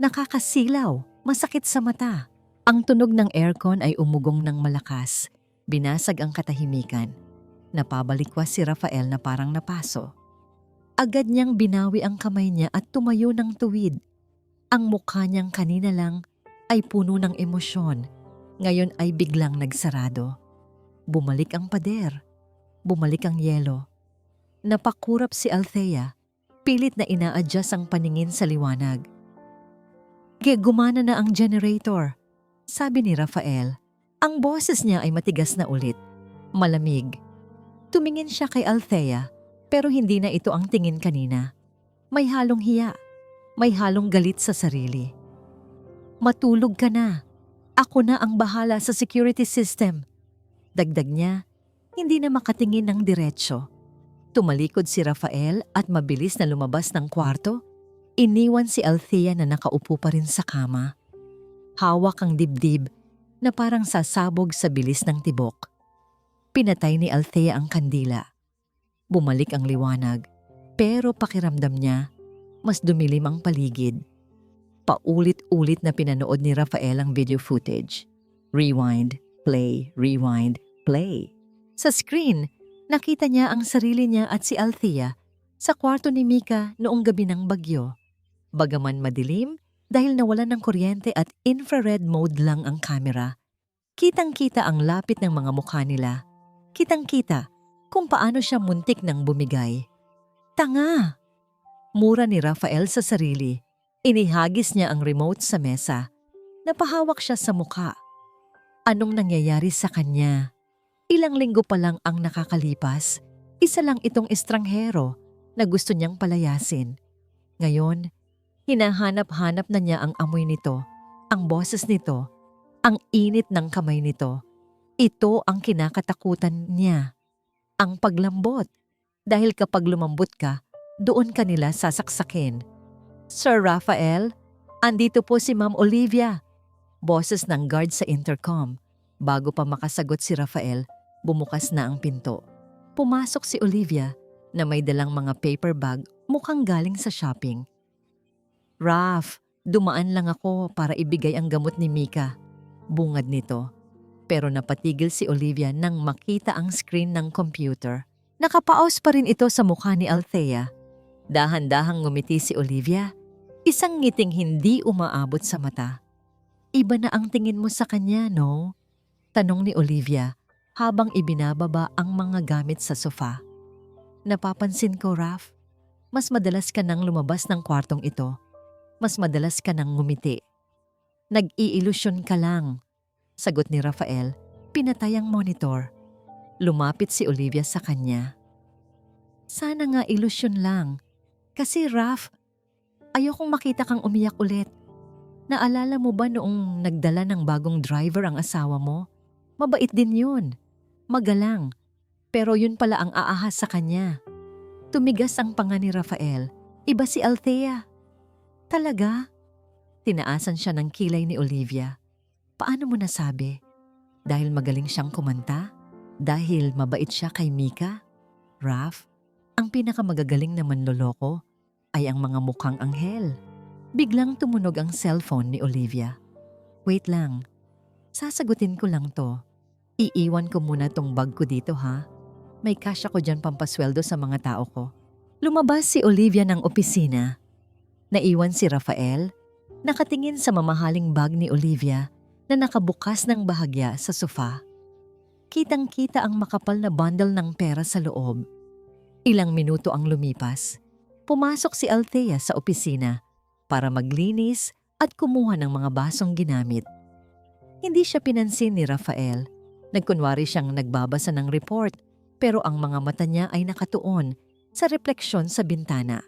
Nakakasilaw, masakit sa mata. Ang tunog ng aircon ay umugong ng malakas. Binasag ang katahimikan. Napabalikwas si Rafael na parang napaso. Agad niyang binawi ang kamay niya at tumayo ng tuwid. Ang mukha niyang kanina lang ay puno ng emosyon. Ngayon ay biglang nagsarado. Bumalik ang pader. Bumalik ang yelo. Napakurap si Althea. Pilit na ina-adjust ang paningin sa liwanag. Gumana na ang generator, sabi ni Rafael. Ang boses niya ay matigas na ulit. Malamig. Tumingin siya kay Althea pero hindi na ito ang tingin kanina. May halong hiya. May halong galit sa sarili. Matulog ka na. Ako na ang bahala sa security system. Dagdag niya, hindi na makatingin ng diretsyo. Tumalikod si Rafael at mabilis na lumabas ng kwarto. Iniwan si Althea na nakaupo pa rin sa kama. Hawak ang dibdib na parang sasabog sa bilis ng tibok. Pinatay ni Althea ang kandila. Bumalik ang liwanag, pero pakiramdam niya, mas dumilim ang paligid. Paulit-ulit na pinanood ni Rafael ang video footage. Rewind, play, rewind, play. Sa screen, nakita niya ang sarili niya at si Althea sa kwarto ni Mika noong gabi ng bagyo. Bagaman madilim dahil nawalan ng kuryente at infrared mode lang ang kamera, kitang-kita ang lapit ng mga mukha nila. Kitang-kita kung paano siya muntik nang bumigay. Tanga! Mura ni Rafael sa sarili. Inihagis niya ang remote sa mesa. Napahawak siya sa mukha. Anong nangyayari sa kanya? Ilang linggo pa lang ang nakakalipas. Isa lang itong estranghero na gusto niyang palayasin. Ngayon, hinahanap-hanap na niya ang amoy nito, ang boses nito, ang init ng kamay nito. Ito ang kinakatakutan niya. Ang paglambot. Dahil kapag lumambot ka, doon ka nila sasaksakin. Sir Rafael, andito po si Ma'am Olivia. Boses ng guard sa intercom. Bago pa makasagot si Rafael, bumukas na ang pinto. Pumasok si Olivia na may dalang mga paper bag mukhang galing sa shopping. Raf, dumaan lang ako para ibigay ang gamot ni Mika. Bungad nito. Pero napatigil si Olivia nang makita ang screen ng computer. Nakapaos pa rin ito sa mukha ni Althea. Dahan-dahang ngumiti si Olivia. Isang ngiting hindi umaabot sa mata. Iba na ang tingin mo sa kanya, no? Tanong ni Olivia habang ibinababa ang mga gamit sa sofa. Napapansin ko, Raf, mas madalas ka nang lumabas ng kwartong ito. Mas madalas ka nang ngumiti. Nag-iilusyon ka lang. Sagot ni Rafael, pinatay ang monitor. Lumapit si Olivia sa kanya. Sana nga ilusyon lang. Kasi Raf, ayokong makita kang umiyak ulit. Naalala mo ba noong nagdala ng bagong driver ang asawa mo? Mabait din yun. Magalang. Pero yun pala ang aahas sa kanya. Tumigas ang panga ni Rafael. Iba si Althea. Talaga? Tinaasan siya ng kilay ni Olivia. Paano mo nasabi? Dahil magaling siyang kumanta? Dahil mabait siya kay Mika? Raf, ang pinakamagagaling na manloloko ay ang mga mukhang anghel. Biglang tumunog ang cellphone ni Olivia. Wait lang, sasagutin ko lang to. Iiwan ko muna tong bag ko dito ha. May cash ako dyan pampasweldo sa mga tao ko. Lumabas si Olivia ng opisina. Naiwan si Rafael, nakatingin sa mamahaling bag ni Olivia na nakabukas ng bahagya sa sofa. Kitang-kita ang makapal na bundle ng pera sa loob. Ilang minuto ang lumipas. Pumasok si Althea sa opisina para maglinis at kumuha ng mga basong ginamit. Hindi siya pinansin ni Rafael. Nagkunwari siyang nagbabasa ng report pero ang mga mata niya ay nakatuon sa refleksyon sa bintana.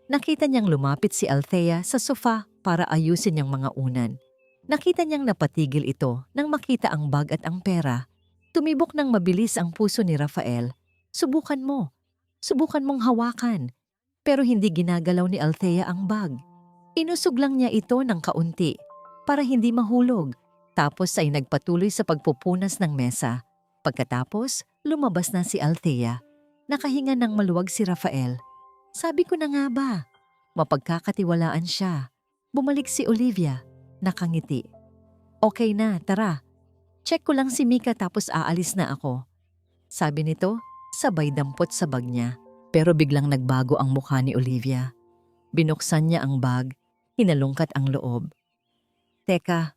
Nakita niyang lumapit si Althea sa sofa para ayusin niyang mga unan. Nakita niyang napatigil ito nang makita ang bag at ang pera. Tumibok ng mabilis ang puso ni Rafael. Subukan mo. Subukan mong hawakan. Pero hindi ginagalaw ni Althea ang bag. Inusog lang niya ito ng kaunti para hindi mahulog. Tapos ay nagpatuloy sa pagpupunas ng mesa. Pagkatapos, lumabas na si Althea. Nakahinga ng maluwag si Rafael. Sabi ko na nga ba, mapagkakatiwalaan siya. Bumalik si Olivia, nakangiti. Okay na, tara. Check ko lang si Mika tapos aalis na ako. Sabi nito, sabay dampot sa bag niya. Pero biglang nagbago ang mukha ni Olivia. Binuksan niya ang bag, hinalungkat ang loob. Teka,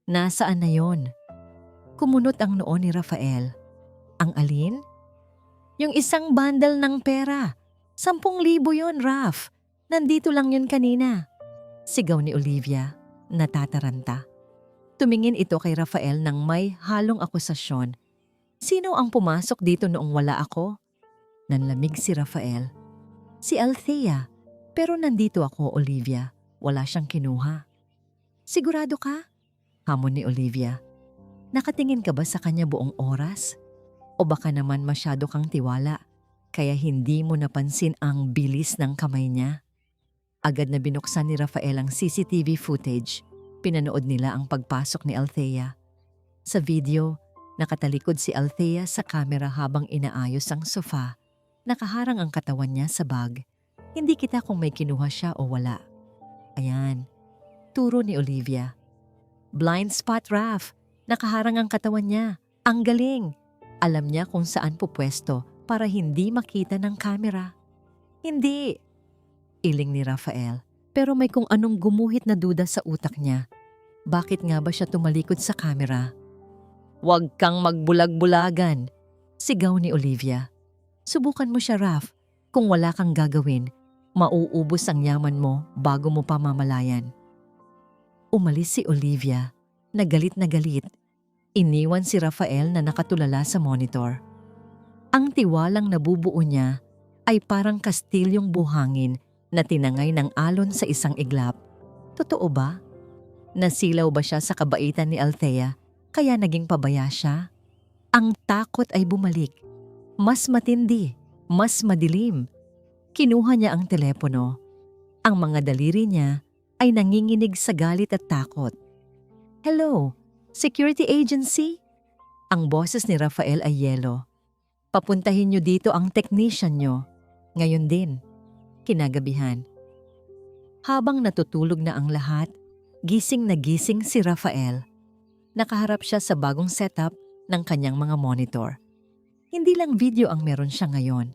nasaan na yon? Kumunot ang noo ni Rafael. Ang alin? Yung isang bundle ng pera. 10,000 yon, Raf. Nandito lang yun kanina. Sigaw ni Olivia, natataranta. Tumingin ito kay Rafael nang may halong akusasyon. Sino ang pumasok dito noong wala ako? Nanlamig si Rafael. Si Althea. Pero nandito ako, Olivia. Wala siyang kinuha. Sigurado ka? Hamon ni Olivia. Nakatingin ka ba sa kanya buong oras? O baka naman masyado kang tiwala, kaya hindi mo napansin ang bilis ng kamay niya? Agad na binuksan ni Rafael ang CCTV footage. Pinanood nila ang pagpasok ni Althea. Sa video, nakatalikod si Althea sa kamera habang inaayos ang sofa. Nakaharang ang katawan niya sa bag. Hindi kita kung may kinuha siya o wala. Ayan, turo ni Olivia. Blind spot, Raf. Nakaharang ang katawan niya. Ang galing. Alam niya kung saan pupwesto para hindi makita ng kamera. Hindi. Iling ni Rafael. Pero may kung anong gumuhit na duda sa utak niya. Bakit nga ba siya tumalikod sa kamera? Huwag kang magbulag-bulagan. Sigaw ni Olivia. Subukan mo siya, Raf. Kung wala kang gagawin, mauubos ang yaman mo bago mo pa mamalayan. Umalis si Olivia. Nagalit na galit. Iniwan si Rafael na nakatulala sa monitor. Ang tiwalang nabubuo niya ay parang kastilyong buhangin na tinangay ng alon sa isang iglap. Totoo ba? Nasilaw ba siya sa kabaitan ni Althea kaya naging pabaya siya? Ang takot ay bumalik. Mas matindi, mas madilim. Kinuha niya ang telepono. Ang mga daliri niya ay nanginginig sa galit at takot. Hello, security agency? Ang boses ni Rafael ay yelo. Papuntahin niyo dito ang technician niyo. Ngayon din. Kinagabihan. Habang natutulog na ang lahat, gising na gising si Rafael. Nakaharap siya sa bagong setup ng kanyang mga monitor. Hindi lang video ang meron siya ngayon.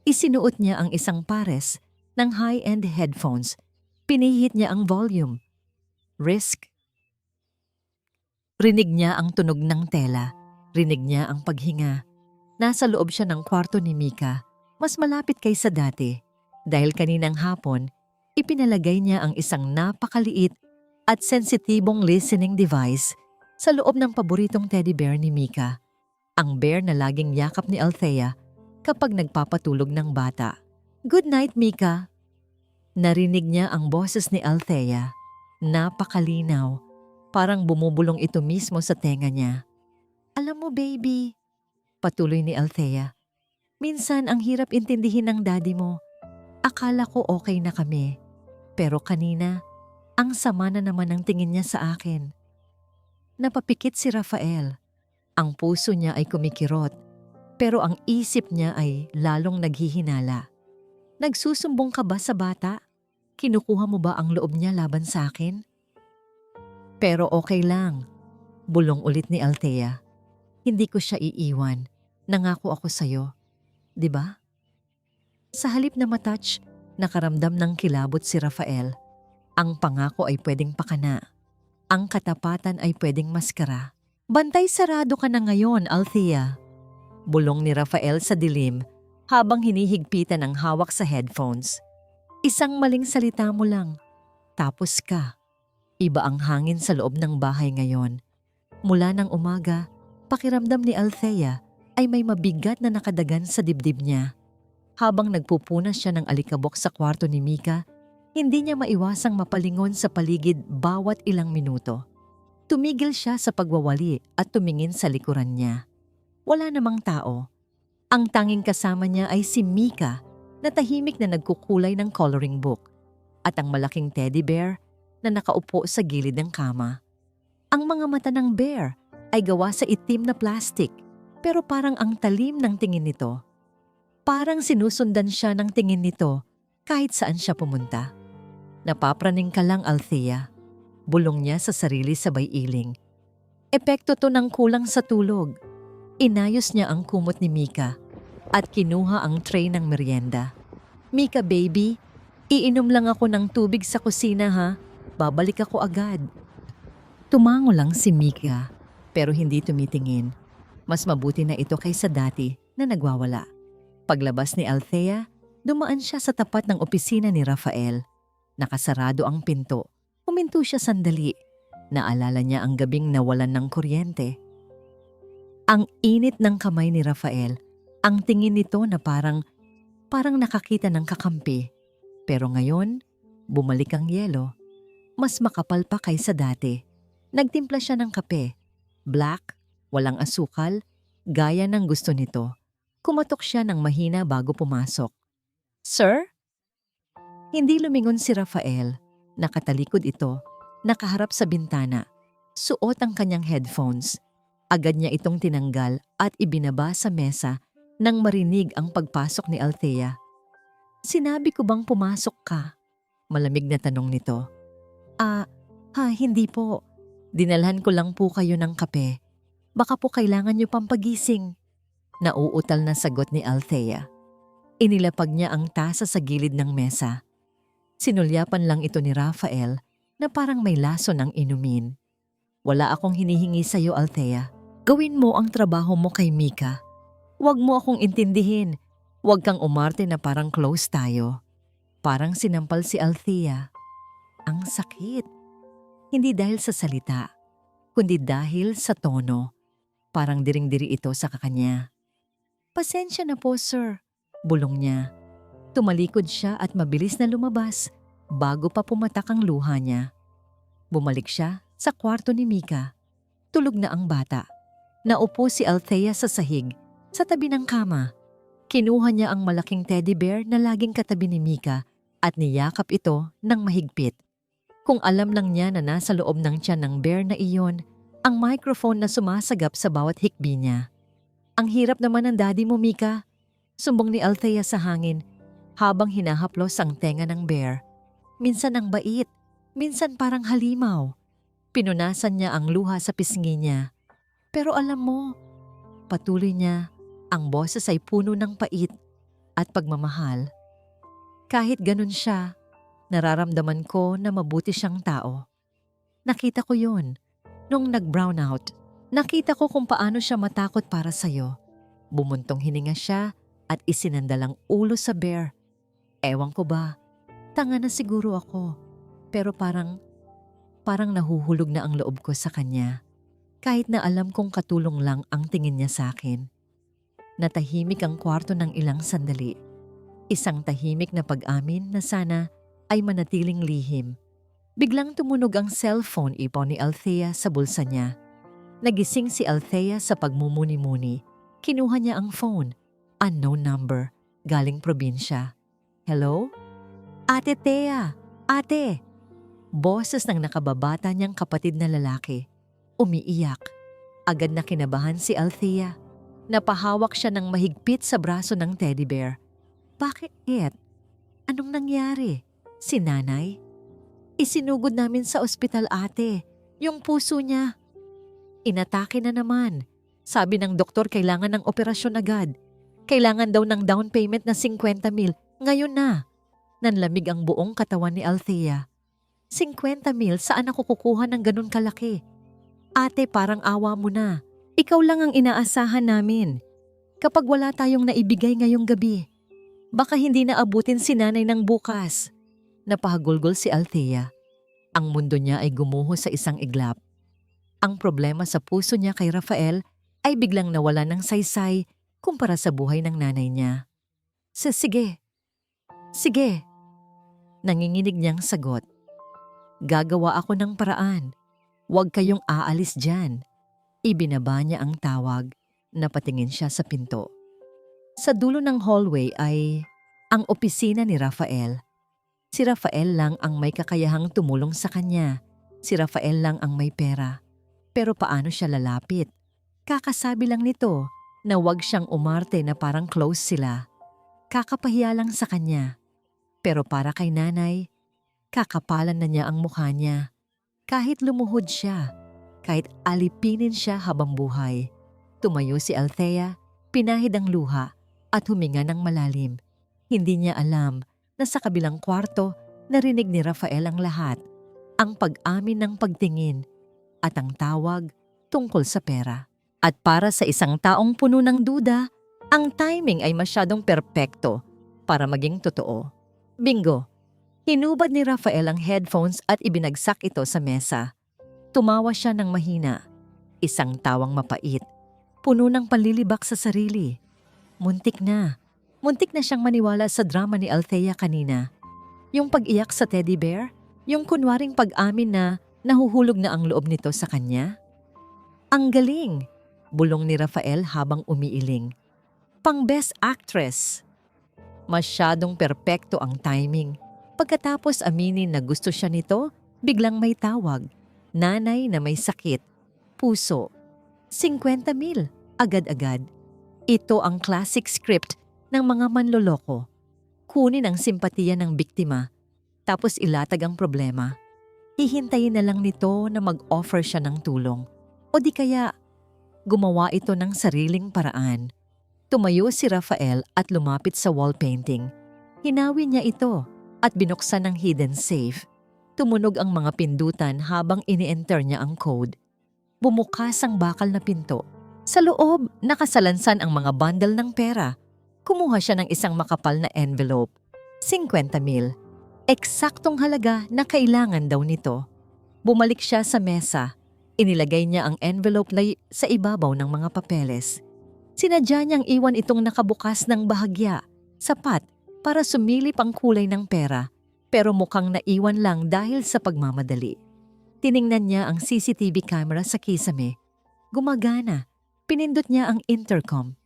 Isinuot niya ang isang pares ng high-end headphones. Pinihit niya ang volume. Risk. Rinig niya ang tunog ng tela. Rinig niya ang paghinga. Nasa loob siya ng kwarto ni Mika. Mas malapit kaysa dati. Dahil kaninang hapon, ipinalagay niya ang isang napakaliit at sensitibong listening device sa loob ng paboritong teddy bear ni Mika. Ang bear na laging yakap ni Althea kapag nagpapatulog ng bata. Good night, Mika. Narinig niya ang boses ni Althea. Napakalinaw. Parang bumubulong ito mismo sa tenga niya. Alam mo, baby, patuloy ni Althea. Minsan ang hirap intindihin ng daddy mo. Akala ko okay na kami. Pero kanina, ang sama na naman ang tingin niya sa akin. Napapikit si Rafael. Ang puso niya ay kumikirot, pero ang isip niya ay lalong naghihinala. Nagsusumbong ka ba sa bata? Kinukuha mo ba ang loob niya laban sa akin? Pero okay lang, bulong ulit ni Althea. Hindi ko siya iiwan. Nangako ako sa'yo. 'Di ba? Sa halip na matouch, nakaramdam ng kilabot si Rafael. Ang pangako ay pwedeng pakana. Ang katapatan ay pwedeng maskara. Bantay sarado ka na ngayon, Althea. Bulong ni Rafael sa dilim habang hinihigpitan ang hawak sa headphones. Isang maling salita mo lang. Tapos ka. Iba ang hangin sa loob ng bahay ngayon. Mula ng umaga, pakiramdam ni Althea ay may mabigat na nakadagan sa dibdib niya. Habang nagpupunas siya ng alikabok sa kwarto ni Mika, hindi niya maiwasang mapalingon sa paligid bawat ilang minuto. Tumigil siya sa pagwawali at tumingin sa likuran niya. Wala namang tao. Ang tanging kasama niya ay si Mika na tahimik na nagkukulay ng coloring book at ang malaking teddy bear na nakaupo sa gilid ng kama. Ang mga mata ng bear ay gawa sa itim na plastic pero parang ang talim ng tingin nito. Parang sinusundan siya ng tingin nito kahit saan siya pumunta. Napapraning ka lang, Althea. Bulong niya sa sarili sabay iling. Epekto to ng kulang sa tulog. Inayos niya ang kumot ni Mika at kinuha ang tray ng merienda. Mika baby, iinom lang ako ng tubig sa kusina ha. Babalik ako agad. Tumango lang si Mika pero hindi tumitingin. Mas mabuti na ito kaysa dati na nagwawala. Paglabas ni Althea, dumaan siya sa tapat ng opisina ni Rafael. Nakasarado ang pinto. Huminto siya sandali. Naalala niya ang gabing nawalan ng kuryente. Ang init ng kamay ni Rafael. Ang tingin nito na parang nakakita ng kakampi. Pero ngayon, bumalik ang yelo. Mas makapal pa kaysa dati. Nagtimpla siya ng kape. Black, walang asukal, gaya ng gusto nito. Kumatok siya ng mahina bago pumasok. Sir? Hindi lumingon si Rafael. Nakatalikod ito, nakaharap sa bintana. Suot ang kanyang headphones. Agad niya itong tinanggal at ibinaba sa mesa nang marinig ang pagpasok ni Althea. Sinabi ko bang pumasok ka? Malamig na tanong nito. Hindi po. Dinalhan ko lang po kayo ng kape. Baka po kailangan niyo pampagising. Nauutal na sagot ni Althea. Inilapag niya ang tasa sa gilid ng mesa. Sinulyapan lang ito ni Rafael na parang may laso ng inumin. Wala akong hinihingi sa iyo, Althea. Gawin mo ang trabaho mo kay Mika. Huwag mo akong intindihin. Huwag kang umarte na parang close tayo. Parang sinampal si Althea. Ang sakit. Hindi dahil sa salita, kundi dahil sa tono. Parang diring-diri ito sa kakanya. Pasensya na po, sir. Bulong niya. Tumalikod siya at mabilis na lumabas bago pa pumatak ang luha niya. Bumalik siya sa kwarto ni Mika. Tulog na ang bata. Naupo si Althea sa sahig, sa tabi ng kama. Kinuha niya ang malaking teddy bear na laging katabi ni Mika at niyakap ito ng mahigpit. Kung alam lang niya na nasa loob ng tiyan ng bear na iyon, ang microphone na sumasagap sa bawat hikbi niya. Ang hirap naman ng daddy mo, Mika. Sumbong ni Althea sa hangin habang hinahaplos ang tenga ng bear. Minsan ang bait, minsan parang halimaw. Pinunasan niya ang luha sa pisngi niya. Pero alam mo, patuloy niya, ang boses ay puno ng pait at pagmamahal. Kahit ganun siya, nararamdaman ko na mabuti siyang tao. Nakita ko yun nung nag-brown out. Nakita ko kung paano siya matakot para sa'yo. Bumuntong hininga siya at isinandalang ulo sa bear. Ewan ko ba, tanga na siguro ako. Pero parang nahuhulog na ang loob ko sa kanya. Kahit na alam kong katulong lang ang tingin niya sa akin. Natahimik ang kwarto ng ilang sandali. Isang tahimik na pag-amin na sana ay manatiling lihim. Biglang tumunog ang cellphone ipon ni Althea sa bulsa niya. Nagising si Althea sa pagmumuni-muni. Kinuha niya ang phone. Unknown number. Galing probinsya. Hello? Ate Thea! Ate! Boses ng nakababata niyang kapatid na lalaki. Umiiyak. Agad na kinabahan si Althea. Napahawak siya ng mahigpit sa braso ng teddy bear. Bakit? Anong nangyari? Si nanay? Isinugod namin sa ospital, ate. Yung puso niya. Inatake na naman. Sabi ng doktor kailangan ng operasyon agad. Kailangan daw ng down payment na 50,000. Ngayon na. Nanlamig ang buong katawan ni Althea. 50,000, saan ako kukuha ng ganun kalaki? Ate, parang awa mo na. Ikaw lang ang inaasahan namin. Kapag wala tayong naibigay ngayong gabi, baka hindi na abutin si nanay ng bukas. Napahagulgol si Althea. Ang mundo niya ay gumuho sa isang iglap. Ang problema sa puso niya kay Rafael ay biglang nawala ng saysay kumpara sa buhay ng nanay niya. Sige. Nanginginig niyang sagot. Gagawa ako ng paraan. Huwag kayong aalis dyan. Ibinaba niya ang tawag. Napatingin siya sa pinto. Sa dulo ng hallway ay ang opisina ni Rafael. Si Rafael lang ang may kakayahang tumulong sa kanya. Si Rafael lang ang may pera. Pero paano siya lalapit? Kakasabi lang nito na huwag siyang umarte na parang close sila. Kakapahiya lang sa kanya. Pero para kay nanay, kakapalan na niya ang mukha niya. Kahit lumuhod siya, kahit alipinin siya habang buhay. Tumayo si Althea, pinahid ang luha at huminga ng malalim. Hindi niya alam na sa kabilang kwarto narinig ni Rafael ang lahat. Ang pag-amin ng pagtingin at ang tawag tungkol sa pera. At para sa isang taong puno ng duda, ang timing ay masyadong perpekto para maging totoo. Bingo! Hinubad ni Rafael ang headphones at ibinagsak ito sa mesa. Tumawa siya ng mahina. Isang tawang mapait. Puno ng panlilibak sa sarili. Muntik na siyang maniwala sa drama ni Althea kanina. Yung pag-iyak sa teddy bear, yung kunwaring pag-amin na nahuhulog na ang loob nito sa kanya. Ang galing! Bulong ni Rafael habang umiiling. Pang best actress. Masyadong perpekto ang timing. Pagkatapos aminin na gusto siya nito, biglang may tawag. Nanay na may sakit. Puso. 50,000. Agad-agad. Ito ang classic script ng mga manloloko. Kunin ang simpatiya ng biktima, tapos ilatag ang problema. Hihintayin na lang nito na mag-offer siya ng tulong. O di kaya, gumawa ito ng sariling paraan. Tumayo si Rafael at lumapit sa wall painting. Hinawi niya ito at binuksan ang hidden safe. Tumunog ang mga pindutan habang ini-enter niya ang code. Bumukas ang bakal na pinto. Sa loob, nakasalansan ang mga bundle ng pera. Kumuha siya ng isang makapal na envelope. 50,000. Eksaktong halaga na kailangan daw nito. Bumalik siya sa mesa. Inilagay niya ang envelope sa ibabaw ng mga papeles. Sinadya niyang iwan itong nakabukas ng bahagya, sapat para sumilip ang kulay ng pera, pero mukhang naiwan lang dahil sa pagmamadali. Tiningnan niya ang CCTV camera sa kisame. Gumagana. Pinindot niya ang intercom.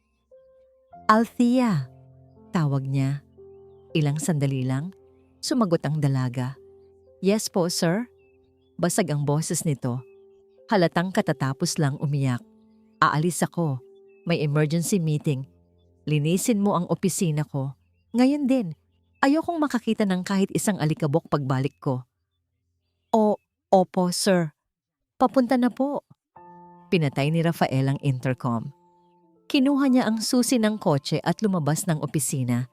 Althea, tawag niya. Ilang sandali lang, sumagot ang dalaga. Yes po, sir. Basag ang boses nito. Halatang katatapos lang umiyak. Aalis ako. May emergency meeting. Linisin mo ang opisina ko. Ngayon din, ayokong makakita ng kahit isang alikabok pagbalik ko. Opo, sir. Papunta na po. Pinatay ni Rafael ang intercom. Kinuha niya ang susi ng kotse at lumabas ng opisina.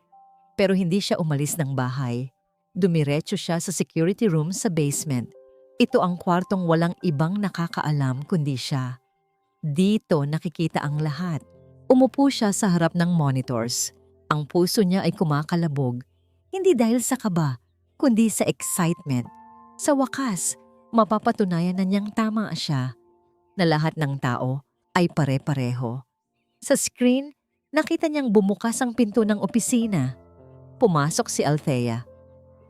Pero hindi siya umalis ng bahay. Dumiretso siya sa security room sa basement. Ito ang kwartong walang ibang nakakaalam kundi siya. Dito nakikita ang lahat. Umupo siya sa harap ng monitors. Ang puso niya ay kumakalabog. Hindi dahil sa kaba, kundi sa excitement. Sa wakas, mapapatunayan na niyang tama siya. Na lahat ng tao ay pare-pareho. Sa screen, nakita niyang bumukas ang pinto ng opisina. Pumasok si Althea.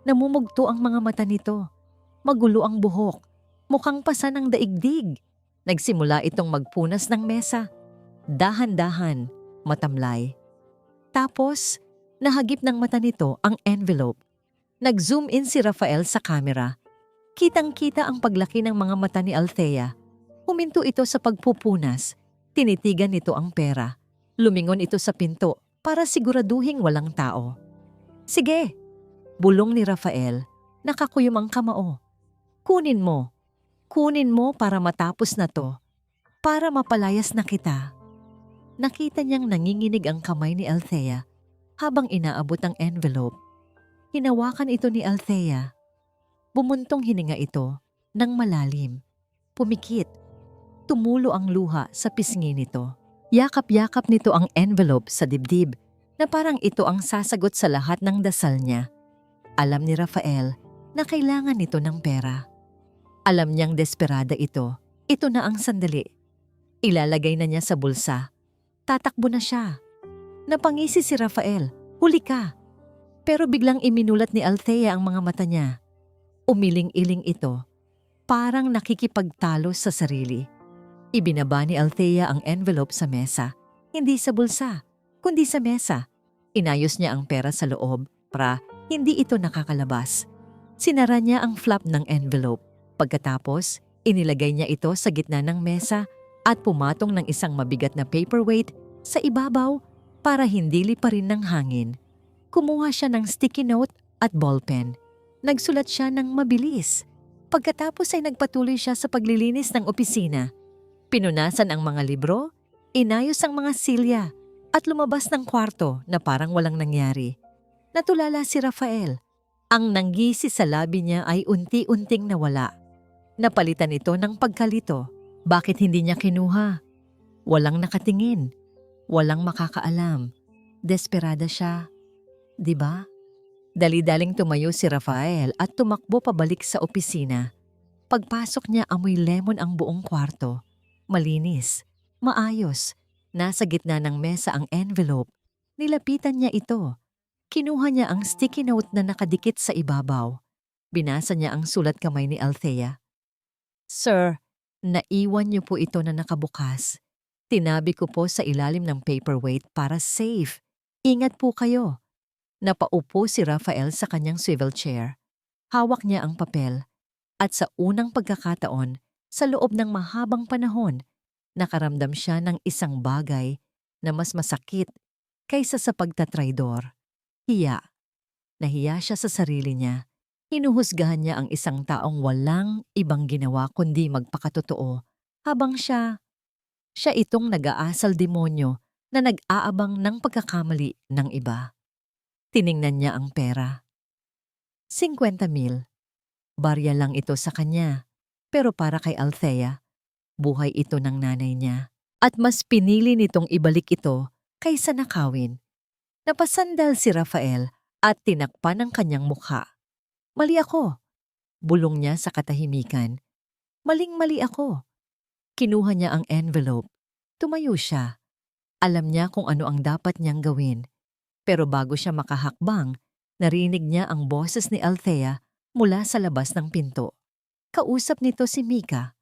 Namumugto ang mga mata nito. Magulo ang buhok. Mukhang pasa ng daigdig. Nagsimula itong magpunas ng mesa. Dahan-dahan, matamlay. Tapos, nahagip ng mata nito ang envelope. Nag-zoom in si Rafael sa camera. Kitang-kita ang paglaki ng mga mata ni Althea. Huminto ito sa pagpupunas. Tinitigan nito ang pera. Lumingon ito sa pinto para siguraduhing walang tao. Sige, bulong ni Rafael. Nakakuyom ang kamao. Kunin mo. Kunin mo para matapos na to. Para mapalayas na kita. Nakita niyang nanginginig ang kamay ni Althea habang inaabot ang envelope. Hinawakan ito ni Althea. Bumuntong hininga ito ng malalim. Pumikit. Tumulo ang luha sa pisngi nito. Yakap-yakap nito ang envelope sa dibdib na parang ito ang sasagot sa lahat ng dasal niya. Alam ni Rafael na kailangan nito ng pera. Alam niyang desperada ito. Ito na ang sandali. Ilalagay na niya sa bulsa. Tatakbo na siya. Napangisi si Rafael. Huli ka. Pero biglang iminulat ni Althea ang mga mata niya. Umiling-iling ito. Parang nakikipagtalo sa sarili. Ibinaba ni Althea ang envelope sa mesa. Hindi sa bulsa, kundi sa mesa. Inayos niya ang pera sa loob para hindi ito nakakalabas. Sinara niya ang flap ng envelope. Pagkatapos, inilagay niya ito sa gitna ng mesa at pumatong ng isang mabigat na paperweight sa ibabaw para hindi liparin ng hangin. Kumuha siya ng sticky note at ballpen. Nagsulat siya ng mabilis. Pagkatapos ay nagpatuloy siya sa paglilinis ng opisina. Pinunasan ang mga libro, inayos ang mga silya at lumabas ng kwarto na parang walang nangyari. Natulala si Rafael. Ang nanggisi sa labi niya ay unti-unting nawala. Napalitan ito ng pagkalito. Bakit hindi niya kinuha? Walang nakatingin. Walang makakaalam. Desperada siya. Diba? Dali-daling tumayo si Rafael at tumakbo pabalik sa opisina. Pagpasok niya, amoy lemon ang buong kwarto. Malinis, maayos. Nasa gitna ng mesa ang envelope. Nilapitan niya ito. Kinuha niya ang sticky note na nakadikit sa ibabaw. Binasa niya ang sulat kamay ni Althea. Sir, naiwan niyo po ito na nakabukas. Tinabi ko po sa ilalim ng paperweight para safe. Ingat po kayo. Napaupo si Rafael sa kanyang swivel chair. Hawak niya ang papel. At sa unang pagkakataon, sa loob ng mahabang panahon, nakaramdam siya ng isang bagay na mas masakit kaysa sa pagtatraidor. Hiya. Nahiya siya sa sarili niya. Hinuhusgahan niya ang isang taong walang ibang ginawa kundi magpakatotoo habang siya itong nag-aasal demonyo na nag-aabang ng pagkakamali ng iba. Tiningnan niya ang pera. 50,000. Barya lang ito sa kanya. Pero para kay Althea, buhay ito ng nanay niya. At mas pinili nitong ibalik ito kaysa nakawin. Napasandal si Rafael at tinakpan ang kanyang mukha. Mali ako. Bulong niya sa katahimikan. Maling-mali ako. Kinuha niya ang envelope. Tumayo siya. Alam niya kung ano ang dapat niyang gawin. Pero bago siya makahakbang, narinig niya ang boses ni Althea mula sa labas ng pinto. Kausap nito si Mika.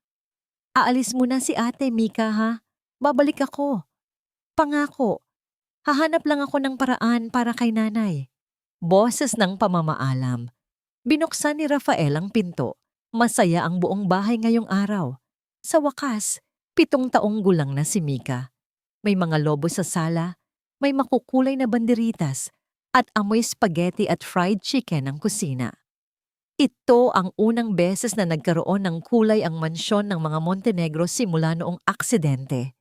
Aalis muna si ate, Mika, ha? Babalik ako. Pangako. Hahanap lang ako ng paraan para kay nanay. Boses ng pamamaalam. Binuksan ni Rafael ang pinto. Masaya ang buong bahay ngayong araw. Sa wakas, 7 taong gulang na si Mika. May mga lobo sa sala, may makukulay na banderitas, at amoy spaghetti at fried chicken ang kusina. Ito ang unang beses na nagkaroon ng kulay ang mansyon ng mga Montenegro simula noong aksidente.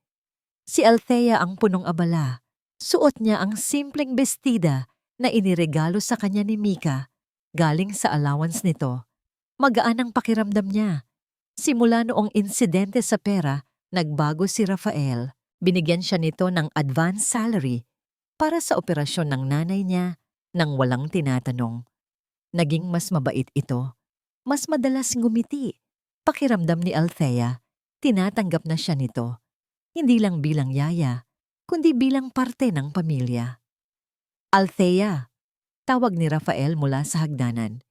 Si Althea ang punong abala. Suot niya ang simpleng bestida na iniregalo sa kanya ni Mika. Galing sa allowance nito. Magaan ang pakiramdam niya. Simula noong insidente sa pera, nagbago si Rafael. Binigyan siya nito ng advance salary para sa operasyon ng nanay niya nang walang tinatanong. Naging mas mabait ito. Mas madalas ngumiti. Pakiramdam ni Althea, tinatanggap na siya nito. Hindi lang bilang yaya, kundi bilang parte ng pamilya. Althea, tawag ni Rafael mula sa hagdanan.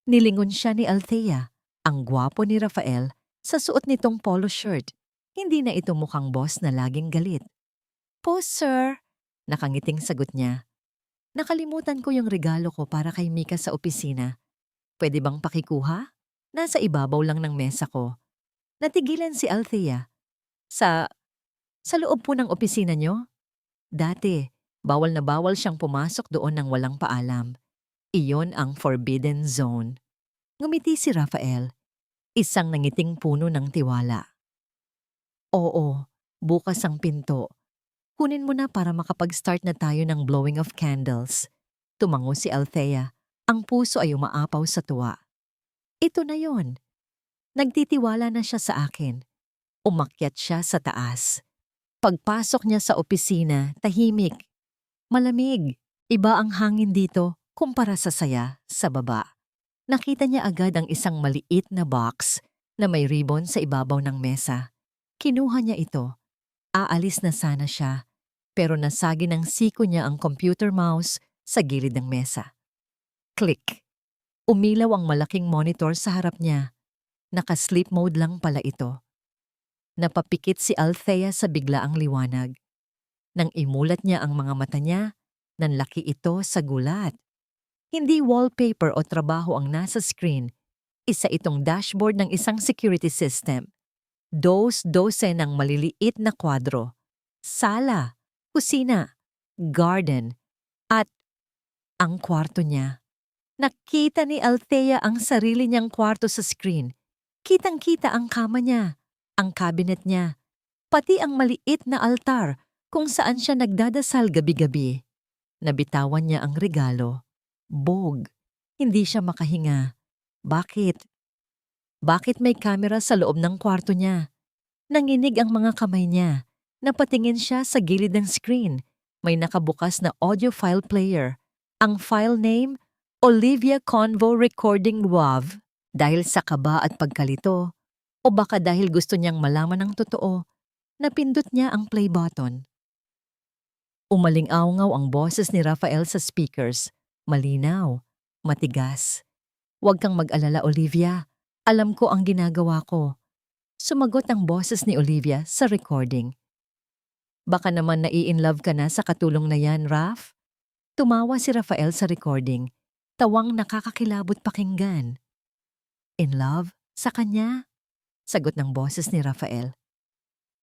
Nilingon siya ni Althea. Ang gwapo ni Rafael sa suot nitong polo shirt. Hindi na ito mukhang boss na laging galit. Po, sir. Nakangiting sagot niya. Nakalimutan ko yung regalo ko para kay Mika sa opisina. Pwede bang pakikuha? Nasa ibabaw lang ng mesa ko. Natigilan si Althea. Sa loob po ng opisina niyo? Dati, bawal na bawal siyang pumasok doon ng walang paalam. Iyon ang forbidden zone. Ngumiti si Rafael, isang nangiting puno ng tiwala. Oo, bukas ang pinto. Kunin mo na para makapag-start na tayo ng blowing of candles. Tumango si Althea. Ang puso ay umaapaw sa tuwa. Ito na yon. Nagtitiwala na siya sa akin. Umakyat siya sa taas. Pagpasok niya sa opisina, tahimik. Malamig. Iba ang hangin dito kumpara sa saya sa baba. Nakita niya agad ang isang maliit na box na may ribbon sa ibabaw ng mesa. Kinuha niya ito. Aalis na sana siya, pero nasagi ng siko niya ang computer mouse sa gilid ng mesa. Click. Umilaw ang malaking monitor sa harap niya. Naka-sleep mode lang pala ito. Napapikit si Althea sa biglaang liwanag. Nang imulat niya ang mga mata niya, nanlaki ito sa gulat. Hindi wallpaper o trabaho ang nasa screen. Isa itong dashboard ng isang security system. Dose ng maliliit na kwadro. Sala, kusina, garden, at ang kwarto niya. Nakita ni Althea ang sarili niyang kwarto sa screen. Kitang-kita ang kama niya, ang cabinet niya, pati ang maliit na altar kung saan siya nagdadasal gabi-gabi. Nabitawan niya ang regalo. Bog. Hindi siya makahinga. Bakit? Bakit may kamera sa loob ng kwarto niya? Nanginig ang mga kamay niya. Napatingin siya sa gilid ng screen. May nakabukas na audio file player. Ang file name, Olivia Convo Recording WAV. Dahil sa kaba at pagkalito, o baka dahil gusto niyang malaman ang totoo, napindot niya ang play button. Umaling-awngaw ang boses ni Rafael sa speakers. Malinaw, matigas. Huwag kang mag-alala, Olivia. Alam ko ang ginagawa ko. Sumagot ang boses ni Olivia sa recording. Baka naman nai-inlove ka na sa katulong na yan, Raf? Tumawa si Rafael sa recording. Tawang nakakakilabot pakinggan. In love? Sa kanya? Sagot ng boses ni Rafael.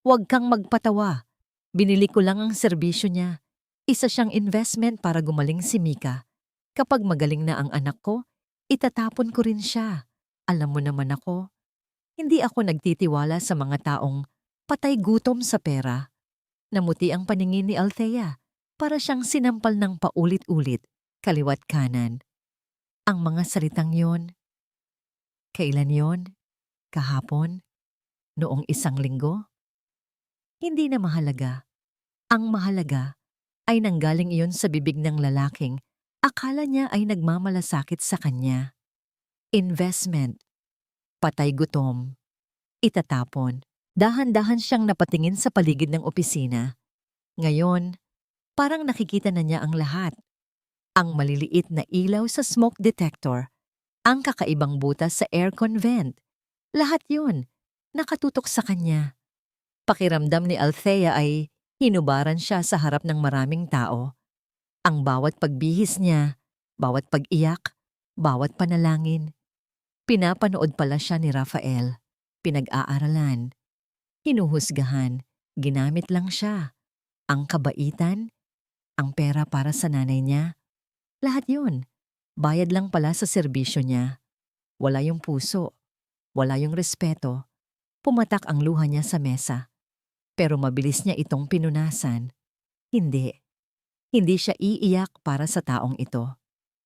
Huwag kang magpatawa. Binili ko lang ang serbisyo niya. Isa siyang investment para gumaling si Mika. Kapag magaling na ang anak ko, itatapon ko rin siya. Alam mo naman ako, hindi ako nagtitiwala sa mga taong patay gutom sa pera. Namuti ang paningin ni Althea para siyang sinampal ng paulit-ulit, kaliwat kanan. Ang mga salitang yon. Kailan yon? Kahapon? Noong isang linggo? Hindi na mahalaga. Ang mahalaga ay nanggaling iyon sa bibig ng lalaking akala niya ay nagmamalasakit sa kanya. Investment. Patay gutom. Itatapon. Dahan-dahan siyang napatingin sa paligid ng opisina. Ngayon, parang nakikita na niya ang lahat. Ang maliliit na ilaw sa smoke detector. Ang kakaibang butas sa aircon vent. Lahat yun, nakatutok sa kanya. Pakiramdam ni Althea ay hinubaran siya sa harap ng maraming tao. Ang bawat pagbihis niya, bawat pag-iyak, bawat panalangin. Pinapanood pala siya ni Rafael. Pinag-aaralan. Hinuhusgahan. Ginamit lang siya. Ang kabaitan, ang pera para sa nanay niya. Lahat yun. Bayad lang pala sa serbisyo niya. Wala yung puso. Wala yung respeto. Pumatak ang luha niya sa mesa. Pero mabilis niya itong pinunasan. Hindi. Hindi siya iiyak para sa taong ito.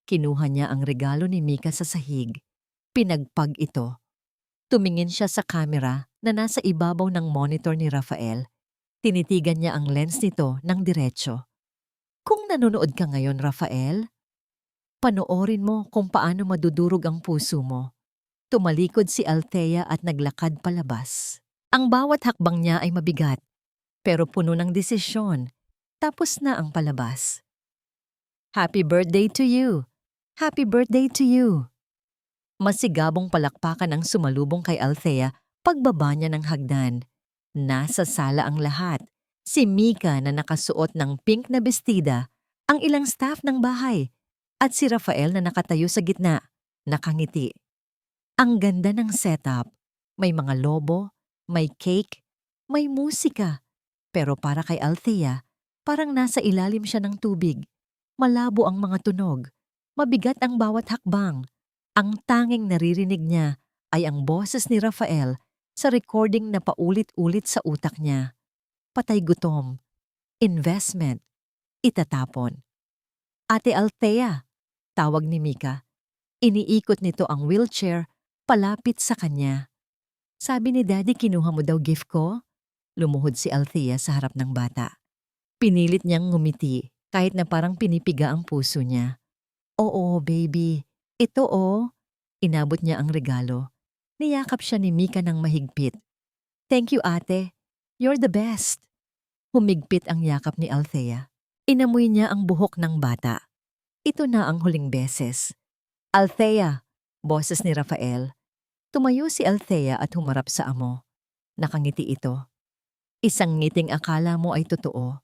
Kinuha niya ang regalo ni Mika sa sahig. Pinagpag ito. Tumingin siya sa camera na nasa ibabaw ng monitor ni Rafael. Tinitigan niya ang lens nito ng diretsyo. Kung nanonood ka ngayon, Rafael, panoorin mo kung paano madudurog ang puso mo. Tumalikod si Althea at naglakad palabas. Ang bawat hakbang niya ay mabigat, pero puno ng desisyon. Tapos na ang palabas. Happy birthday to you! Happy birthday to you! Masigabong palakpakan ang sumalubong kay Althea pagbaba niya ng hagdan. Nasa sala ang lahat. Si Mika na nakasuot ng pink na bestida, ang ilang staff ng bahay, at si Rafael na nakatayo sa gitna, nakangiti. Ang ganda ng setup. May mga lobo, may cake, may musika. Pero para kay Althea, parang nasa ilalim siya ng tubig. Malabo ang mga tunog. Mabigat ang bawat hakbang. Ang tanging naririnig niya ay ang boses ni Rafael sa recording na paulit-ulit sa utak niya. Patay gutom, investment, itatapon. Ate Althea, tawag ni Mika. Iniikot nito ang wheelchair palapit sa kanya. Sabi ni Daddy kinuha mo daw gift ko? Lumuhod si Althea sa harap ng bata. Pinilit niyang ngumiti kahit na parang pinipiga ang puso niya. Oo, baby. Ito oh. Inabot niya ang regalo. Niyakap siya ni Mika ng mahigpit. Thank you, ate. You're the best. Humigpit ang yakap ni Althea. Inamoy niya ang buhok ng bata. Ito na ang huling beses. Althea, boses ni Rafael. Tumayo si Althea at humarap sa amo. Nakangiti ito. Isang ngiting akala mo ay totoo.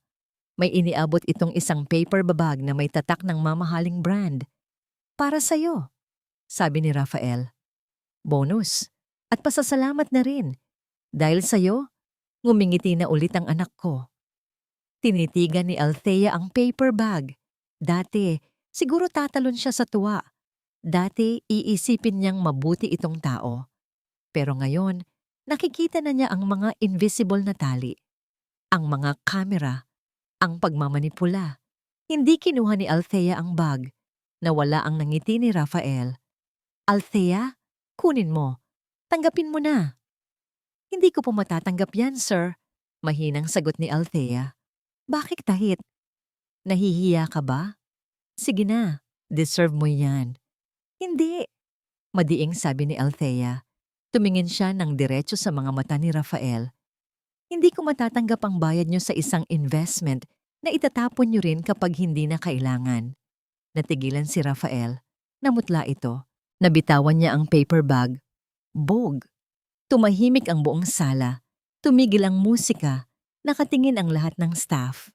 May iniabot itong isang paper bag na may tatak ng mamahaling brand. Para sa'yo, sabi ni Rafael. Bonus. At pasasalamat na rin. Dahil sa'yo, ngumingiti na ulit ang anak ko. Tinitigan ni Althea ang paper bag. Dati, siguro tatalon siya sa tuwa. Dati, iisipin niyang mabuti itong tao. Pero ngayon, nakikita na niya ang mga invisible na tali. Ang mga kamera, ang pagmamanipula. Hindi kinuha ni Althea ang bag. Nawala ang nangiti ni Rafael. Althea, kunin mo. Tanggapin mo na. Hindi ko po matatanggap yan, sir. Mahinang sagot ni Althea. Bakit tahit? Nahihiya ka ba? Sige na, deserve mo yan. Hindi. Madiing sabi ni Althea. Tumingin siya ng diretso sa mga mata ni Rafael. Hindi ko matatanggap ang bayad niyo sa isang investment na itatapon niyo rin kapag hindi na kailangan. Natigilan si Rafael. Namutla ito. Nabitawan niya ang paper bag. Bog. Tumahimik ang buong sala. Tumigil ang musika. Nakatingin ang lahat ng staff.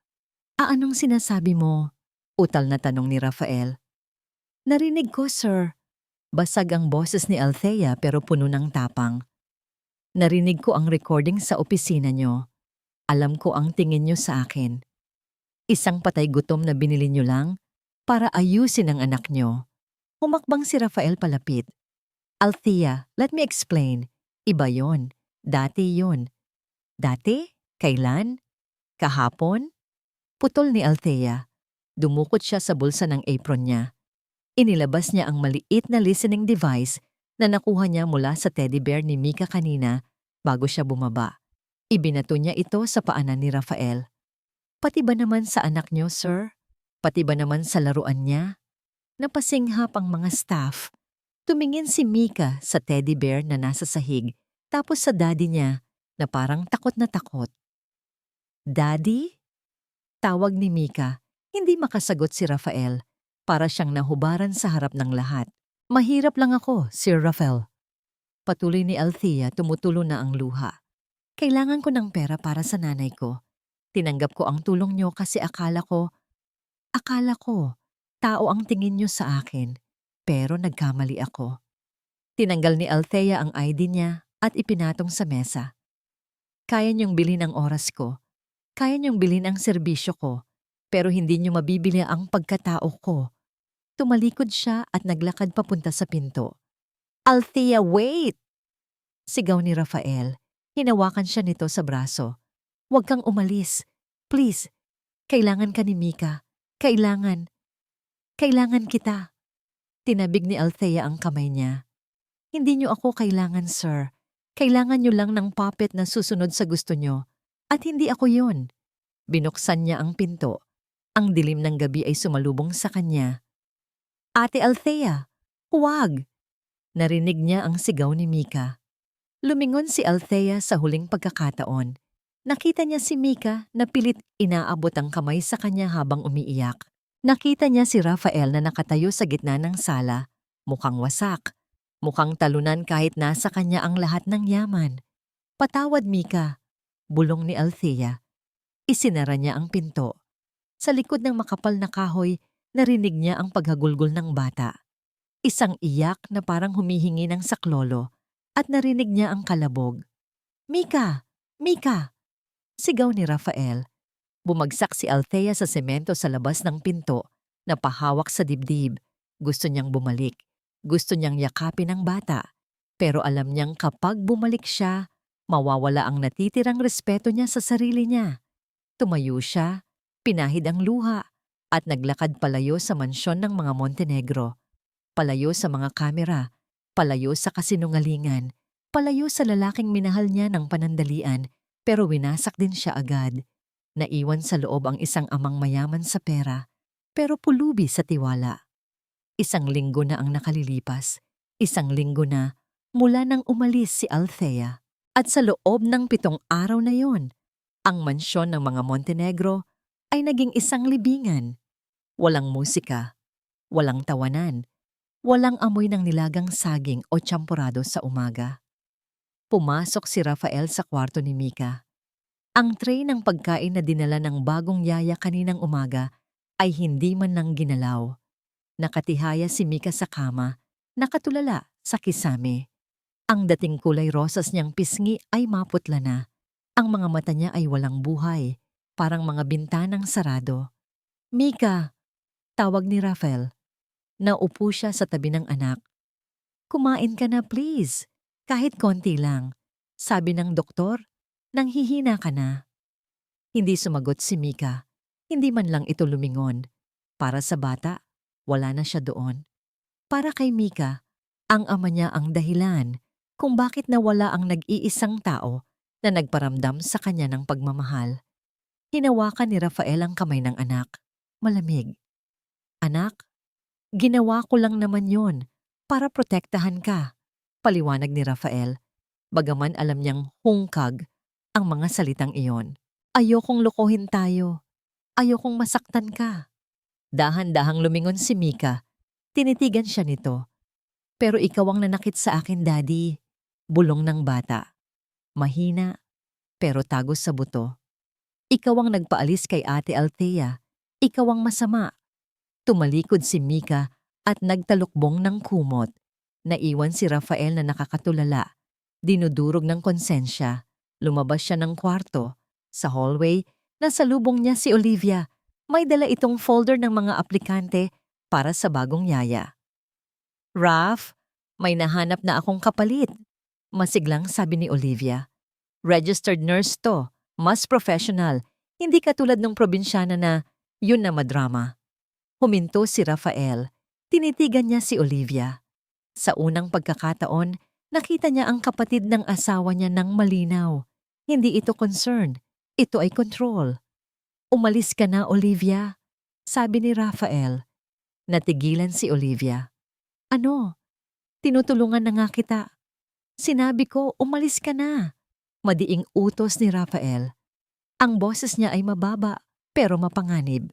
Anong sinasabi mo? Utal na tanong ni Rafael. Narinig ko, sir. Basag ang boses ni Althea pero puno ng tapang. Narinig ko ang recording sa opisina niyo. Alam ko ang tingin niyo sa akin. Isang patay gutom na binili niyo lang para ayusin ang anak niyo. Humakbang si Rafael palapit. Althea, let me explain. Iba yon. Dati yon. Dati? Kailan? Kahapon? Putol ni Althea. Dumukot siya sa bulsa ng apron niya. Inilabas niya ang maliit na listening device na nakuha niya mula sa teddy bear ni Mika kanina bago siya bumaba. Ibinato niya ito sa paanan ni Rafael. Pati ba naman sa anak niyo, sir? Pati ba naman sa laruan niya? Napasinghap ang mga staff. Tumingin si Mika sa teddy bear na nasa sahig tapos sa daddy niya na parang takot na takot. Daddy? Tawag ni Mika. Hindi makasagot si Rafael. Para siyang nahubaran sa harap ng lahat. Mahirap lang ako, Sir Rafael. Patuloy ni Althea, tumutulo na ang luha. Kailangan ko ng pera para sa nanay ko. Tinanggap ko ang tulong niyo kasi akala ko, tao ang tingin niyo sa akin. Pero nagkamali ako. Tinanggal ni Althea ang ID niya at ipinatong sa mesa. Kaya niyong bilhin ang oras ko. Kaya niyong bilhin ang serbisyo ko. Pero hindi niyo mabibili ang pagkatao ko. Tumalikod siya at naglakad papunta sa pinto. Althea, wait! Sigaw ni Rafael. Hinawakan siya nito sa braso. Huwag kang umalis. Please. Kailangan ka ni Mika. Kailangan kita. Tinabig ni Althea ang kamay niya. Hindi niyo ako kailangan, sir. Kailangan niyo lang ng puppet na susunod sa gusto niyo. At hindi ako yun. Binuksan niya ang pinto. Ang dilim ng gabi ay sumalubong sa kanya. Ate Althea, huwag! Narinig niya ang sigaw ni Mika. Lumingon si Althea sa huling pagkakataon. Nakita niya si Mika na pilit inaabot ang kamay sa kanya habang umiiyak. Nakita niya si Rafael na nakatayo sa gitna ng sala. Mukhang wasak. Mukhang talunan kahit nasa kanya ang lahat ng yaman. Patawad, Mika. Bulong ni Althea. Isinara niya ang pinto. Sa likod ng makapal na kahoy, narinig niya ang paghagulgol ng bata. Isang iyak na parang humihingi ng saklolo at narinig niya ang kalabog. Mika! Mika! Sigaw ni Rafael. Bumagsak si Althea sa semento sa labas ng pinto, napahawak sa dibdib. Gusto niyang bumalik. Gusto niyang yakapin ang bata, pero alam niyang kapag bumalik siya, mawawala ang natitirang respeto niya sa sarili niya. Tumayo siya, pinahid ang luha, at naglakad palayo sa mansyon ng mga Montenegro. Palayo sa mga kamera, palayo sa kasinungalingan, palayo sa lalaking minahal niya ng panandalian, pero winasak din siya agad. Naiwan sa loob ang isang amang mayaman sa pera, pero pulubi sa tiwala. Isang linggo na ang nakalilipas. Isang linggo na mula nang umalis si Althea. At sa loob ng 7 araw na yon, ang mansyon ng mga Montenegro ay naging isang libingan. Walang musika, walang tawanan, walang amoy ng nilagang saging o tsampurado sa umaga. Pumasok si Rafael sa kwarto ni Mika. Ang tray ng pagkain na dinala ng bagong yaya kaninang umaga ay hindi man lang ginalaw. Nakatihaya si Mika sa kama, nakatulala sa kisame. Ang dating kulay rosas niyang pisngi ay maputla na. Ang mga mata niya ay walang buhay, parang mga bintanang sarado. "Mika," tawag ni Rafael. Naupo siya sa tabi ng anak. "Kumain ka na please, kahit konti lang. Sabi ng doktor, nanghihina ka na." Hindi sumagot si Mika. Hindi man lang ito lumingon. Para sa bata, wala na siya doon. Para kay Mika, ang ama niya ang dahilan kung bakit nawala ang nag-iisang tao na nagparamdam sa kanya ng pagmamahal. Hinawakan ni Rafael ang kamay ng anak. Malamig. "Anak, ginawa ko lang naman yon para protektahan ka," paliwanag ni Rafael, bagaman alam niyang hungkag ang mga salitang iyon. "Ayokong lokohin tayo. Ayokong masaktan ka." Dahan-dahang lumingon si Mika. Tinitigan siya nito. "Pero ikaw ang nanakit sa akin, Daddy." Bulong ng bata. Mahina, pero tagos sa buto. "Ikaw ang nagpaalis kay Ate Althea. Ikaw ang masama." Tumalikod si Mika at nagtalukbong ng kumot. Naiwan si Rafael na nakakatulala. Dinudurog ng konsensya. Lumabas siya ng kwarto. Sa hallway, nasalubong niya si Olivia. May dala itong folder ng mga aplikante para sa bagong yaya. "Raf, may nahanap na akong kapalit," masiglang sabi ni Olivia. "Registered nurse to, mas professional, hindi katulad ng probinsyana na yun na madrama." Huminto si Rafael. Tinitigan niya si Olivia. Sa unang pagkakataon, nakita niya ang kapatid ng asawa niya ng malinaw. Hindi ito concern, ito ay control. "Umalis ka na, Olivia," sabi ni Rafael. Natigilan si Olivia. "Ano? Tinutulungan na nga kita." "Sinabi ko, umalis ka na." Madiing utos ni Rafael. Ang boses niya ay mababa, pero mapanganib.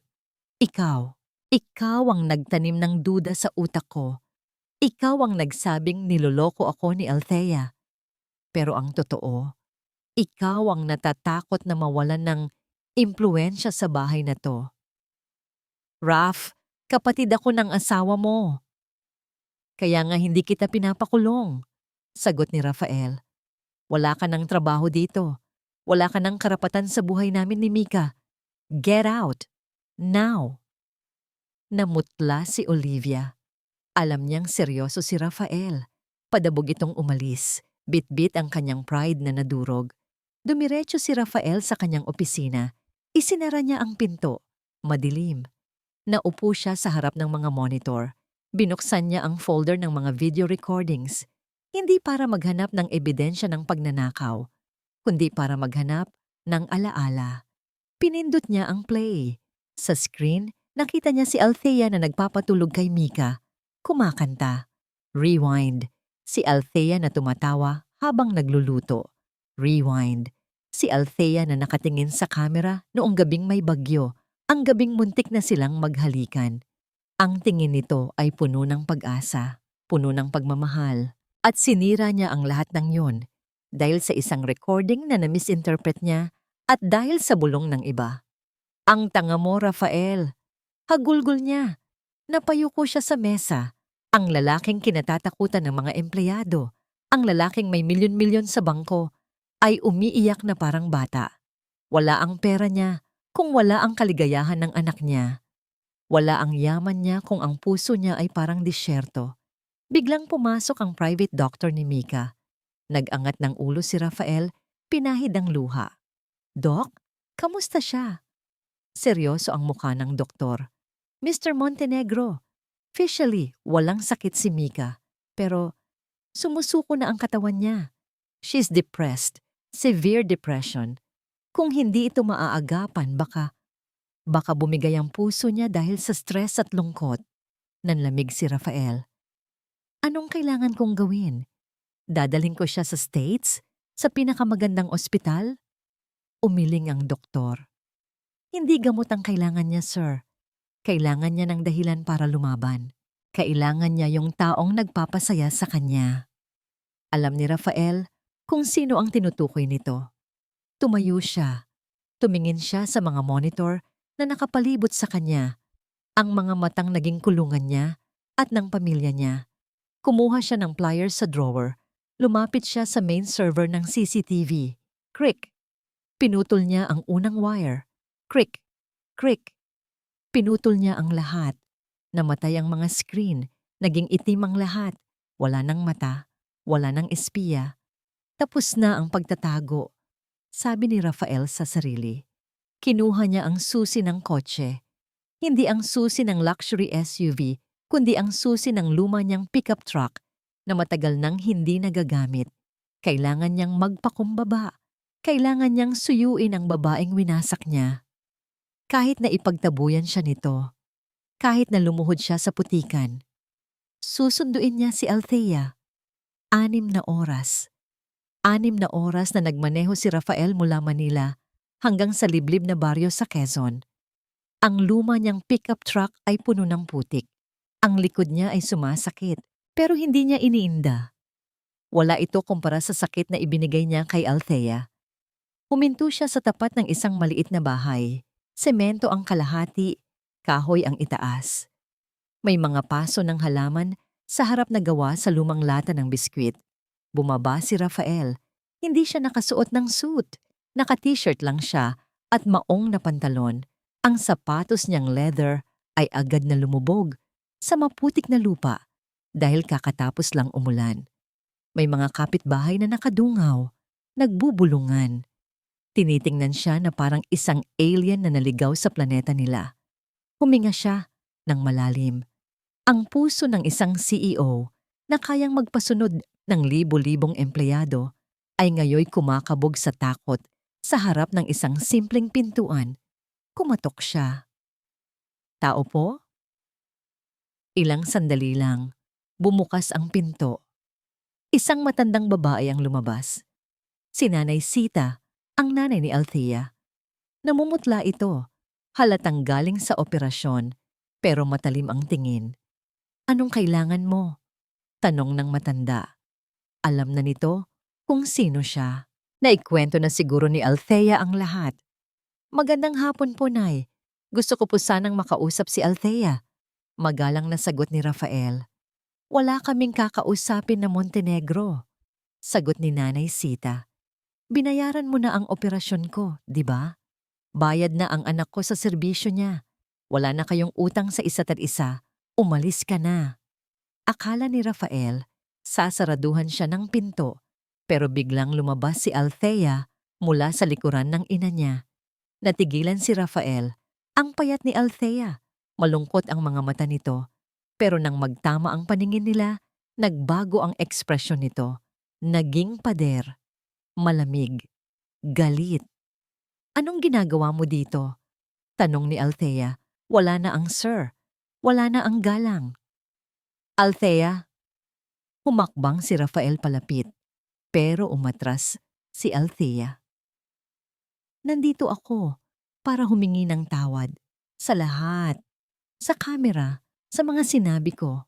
Ikaw ang nagtanim ng duda sa utak ko. Ikaw ang nagsabing niloloko ako ni Althea. Pero ang totoo, ikaw ang natatakot na mawalan ng impluensya sa bahay na to. "Raf, kapatid ako ng asawa mo." "Kaya nga hindi kita pinapakulong," sagot ni Rafael. "Wala ka ng trabaho dito. Wala ka ng karapatan sa buhay namin ni Mika. Get out. Now." Namutla si Olivia. Alam niyang seryoso si Rafael. Padabog itong umalis. Bit-bit ang kanyang pride na nadurog. Dumiretso si Rafael sa kanyang opisina. Isinara niya ang pinto. Madilim. Naupo siya sa harap ng mga monitor. Binuksan niya ang folder ng mga video recordings. Hindi para maghanap ng ebidensya ng pagnanakaw, kundi para maghanap ng alaala. Pinindot niya ang play. Sa screen, nakita niya si Althea na nagpapatulog kay Mika. Kumakanta. Rewind. Si Althea na tumatawa habang nagluluto. Rewind. Si Althea na nakatingin sa kamera noong gabing may bagyo, ang gabing muntik na silang maghalikan. Ang tingin nito ay puno ng pag-asa, puno ng pagmamahal, at sinira niya ang lahat ng yon dahil sa isang recording na na-misinterpret niya at dahil sa bulong ng iba. "Ang tanga mo, Rafael." Hagulgol niya. Napayuko siya sa mesa. Ang lalaking kinatatakutan ng mga empleyado, ang lalaking may milyon-milyon sa bangko, ay umiiyak na parang bata. Wala ang pera niya kung wala ang kaligayahan ng anak niya. Wala ang yaman niya kung ang puso niya ay parang disyerto. Biglang pumasok ang private doctor ni Mika. Nag-angat ng ulo si Rafael, pinahid ang luha. Doc, kamusta siya? Seryoso ang mukha ng doktor. Mr. Montenegro, officially walang sakit si Mika. Pero sumusuko na ang katawan niya. She's depressed, severe depression. Kung hindi ito maaagapan, baka bumigay ang puso niya dahil sa stress at lungkot. Nanlamig si Rafael. Anong kailangan kong gawin? Dadalhin ko siya sa States? Sa pinakamagandang ospital? Umiling ang doktor. Hindi gamot ang kailangan niya, sir. Kailangan niya ng dahilan para lumaban. Kailangan niya yung taong nagpapasaya sa kanya. Alam ni Rafael kung sino ang tinutukoy nito. Tumayo siya. Tumingin siya sa mga monitor na nakapalibot sa kanya. Ang mga matang naging kulungan niya at ng pamilya niya. Kumuha siya ng pliers sa drawer. Lumapit siya sa main server ng CCTV. Crick! Pinutol niya ang unang wire. Crick! Crick! Pinutol niya ang lahat. Namatay ang mga screen. Naging itim ang lahat. Wala nang mata. Wala nang espiya. Tapos na ang pagtatago. Sabi ni Rafael sa sarili. Kinuha niya ang susi ng kotse. Hindi ang susi ng luxury SUV, kundi ang susi ng luma niyang pickup truck na matagal nang hindi nagagamit. Kailangan niyang magpakumbaba. Kailangan niyang suyuin ang babaeng winasak niya. Kahit na ipagtabuyan siya nito. Kahit na lumuhod siya sa putikan. Susunduin niya si Althea. 6 na oras. 6 na oras na nagmaneho si Rafael mula Manila hanggang sa liblib na baryo sa Quezon. Ang luma niyang pickup truck ay puno ng putik. Ang likod niya ay sumasakit, pero hindi niya iniinda. Wala ito kumpara sa sakit na ibinigay niya kay Althea. Huminto siya sa tapat ng isang maliit na bahay. Semento ang kalahati, kahoy ang itaas. May mga paso ng halaman sa harap na gawa sa lumang lata ng biskwit. Bumaba si Rafael. Hindi siya nakasuot ng suit. Naka-t-shirt lang siya at maong na pantalon. Ang sapatos niyang leather ay agad na lumubog sa maputik na lupa dahil kakatapos lang umulan. May mga kapitbahay na nakadungaw, nagbubulungan. Tinitingnan siya na parang isang alien na naligaw sa planeta nila. Huminga siya ng malalim. Ang puso ng isang CEO na kayang magpasunod ng libo-libong empleyado ay ngayoy kumakabog sa takot sa harap ng isang simpleng pintuan. Kumatok siya. Tao po? Ilang sandali lang, bumukas ang pinto. Isang matandang babae ang lumabas. Si Nanay Sita, ang nanay ni Althea. Namumutla ito, halatang galing sa operasyon, pero matalim ang tingin. Anong kailangan mo? Tanong ng matanda. Alam na nito kung sino siya. Naikwento na siguro ni Althea ang lahat. Magandang hapon po, Nay. Gusto ko po sanang makausap si Althea. Magalang na sagot ni Rafael. Wala kaming kakausapin na Montenegro. Sagot ni Nanay Sita. Binayaran mo na ang operasyon ko, di ba? Bayad na ang anak ko sa serbisyo niya. Wala na kayong utang sa isa't isa. Umalis ka na. Akala ni Rafael, sasaraduhan siya ng pinto, pero biglang lumabas si Althea mula sa likuran ng ina niya. Natigilan si Rafael. Ang payat ni Althea. Malungkot ang mga mata nito. Pero nang magtama ang paningin nila, nagbago ang ekspresyon nito. Naging pader. Malamig. Galit. Anong ginagawa mo dito? Tanong ni Althea. Wala na ang sir. Wala na ang galang. Althea. Humakbang si Rafael palapit. Pero umatras si Althea. Nandito ako para humingi ng tawad. Sa lahat. Sa kamera. Sa mga sinabi ko.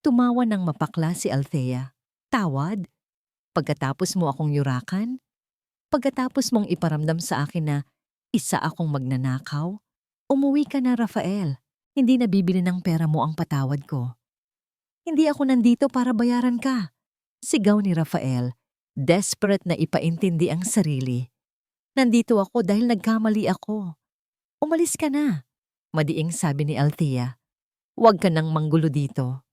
Tumawa ng mapakla si Althea. Tawad? Pagkatapos mo akong yurakan? Pagkatapos mong iparamdam sa akin na isa akong magnanakaw? Umuwi ka na, Rafael. Hindi nabibili ng pera mo ang patawad ko. Hindi ako nandito para bayaran ka. Sigaw ni Rafael, desperate na ipaintindi ang sarili. Nandito ako dahil nagkamali ako. Umalis ka na. Madiing sabi ni Althea. Huwag ka nang manggulo dito.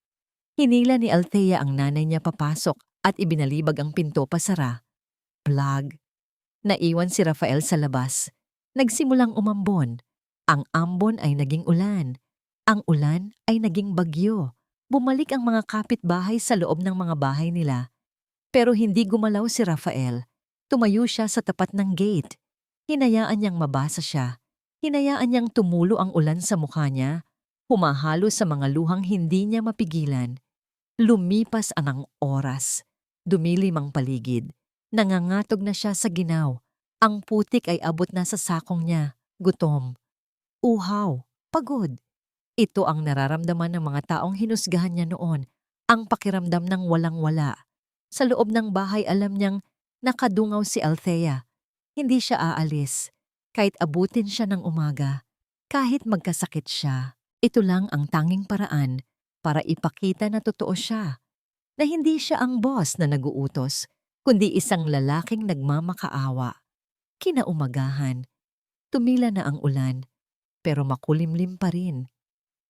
Hinila ni Althea ang nanay niya papasok at ibinalibag ang pinto pasara. Vlog. Naiwan si Rafael sa labas. Nagsimulang umambon. Ang ambon ay naging ulan. Ang ulan ay naging bagyo. Bumalik ang mga kapitbahay sa loob ng mga bahay nila. Pero hindi gumalaw si Rafael. Tumayo siya sa tapat ng gate. Hinayaan niyang mabasa siya. Hinayaan niyang tumulo ang ulan sa mukha niya. Humahalo sa mga luhang hindi niya mapigilan. Lumipas ang oras. Dumilim ang paligid. Nangangatog na siya sa ginaw. Ang putik ay abot na sa sakong niya. Gutom. Uhaw. Pagod. Ito ang nararamdaman ng mga taong hinusgahan niya noon. Ang pakiramdam ng walang-wala. Sa loob ng bahay alam niyang nakadungaw si Althea. Hindi siya aalis. Kahit abutin siya ng umaga. Kahit magkasakit siya. Ito lang ang tanging paraan para ipakita na totoo siya. Na hindi siya ang boss na naguutos, kundi isang lalaking nagmamakaawa. Kinaumagahan. Tumila na ang ulan, pero makulimlim pa rin.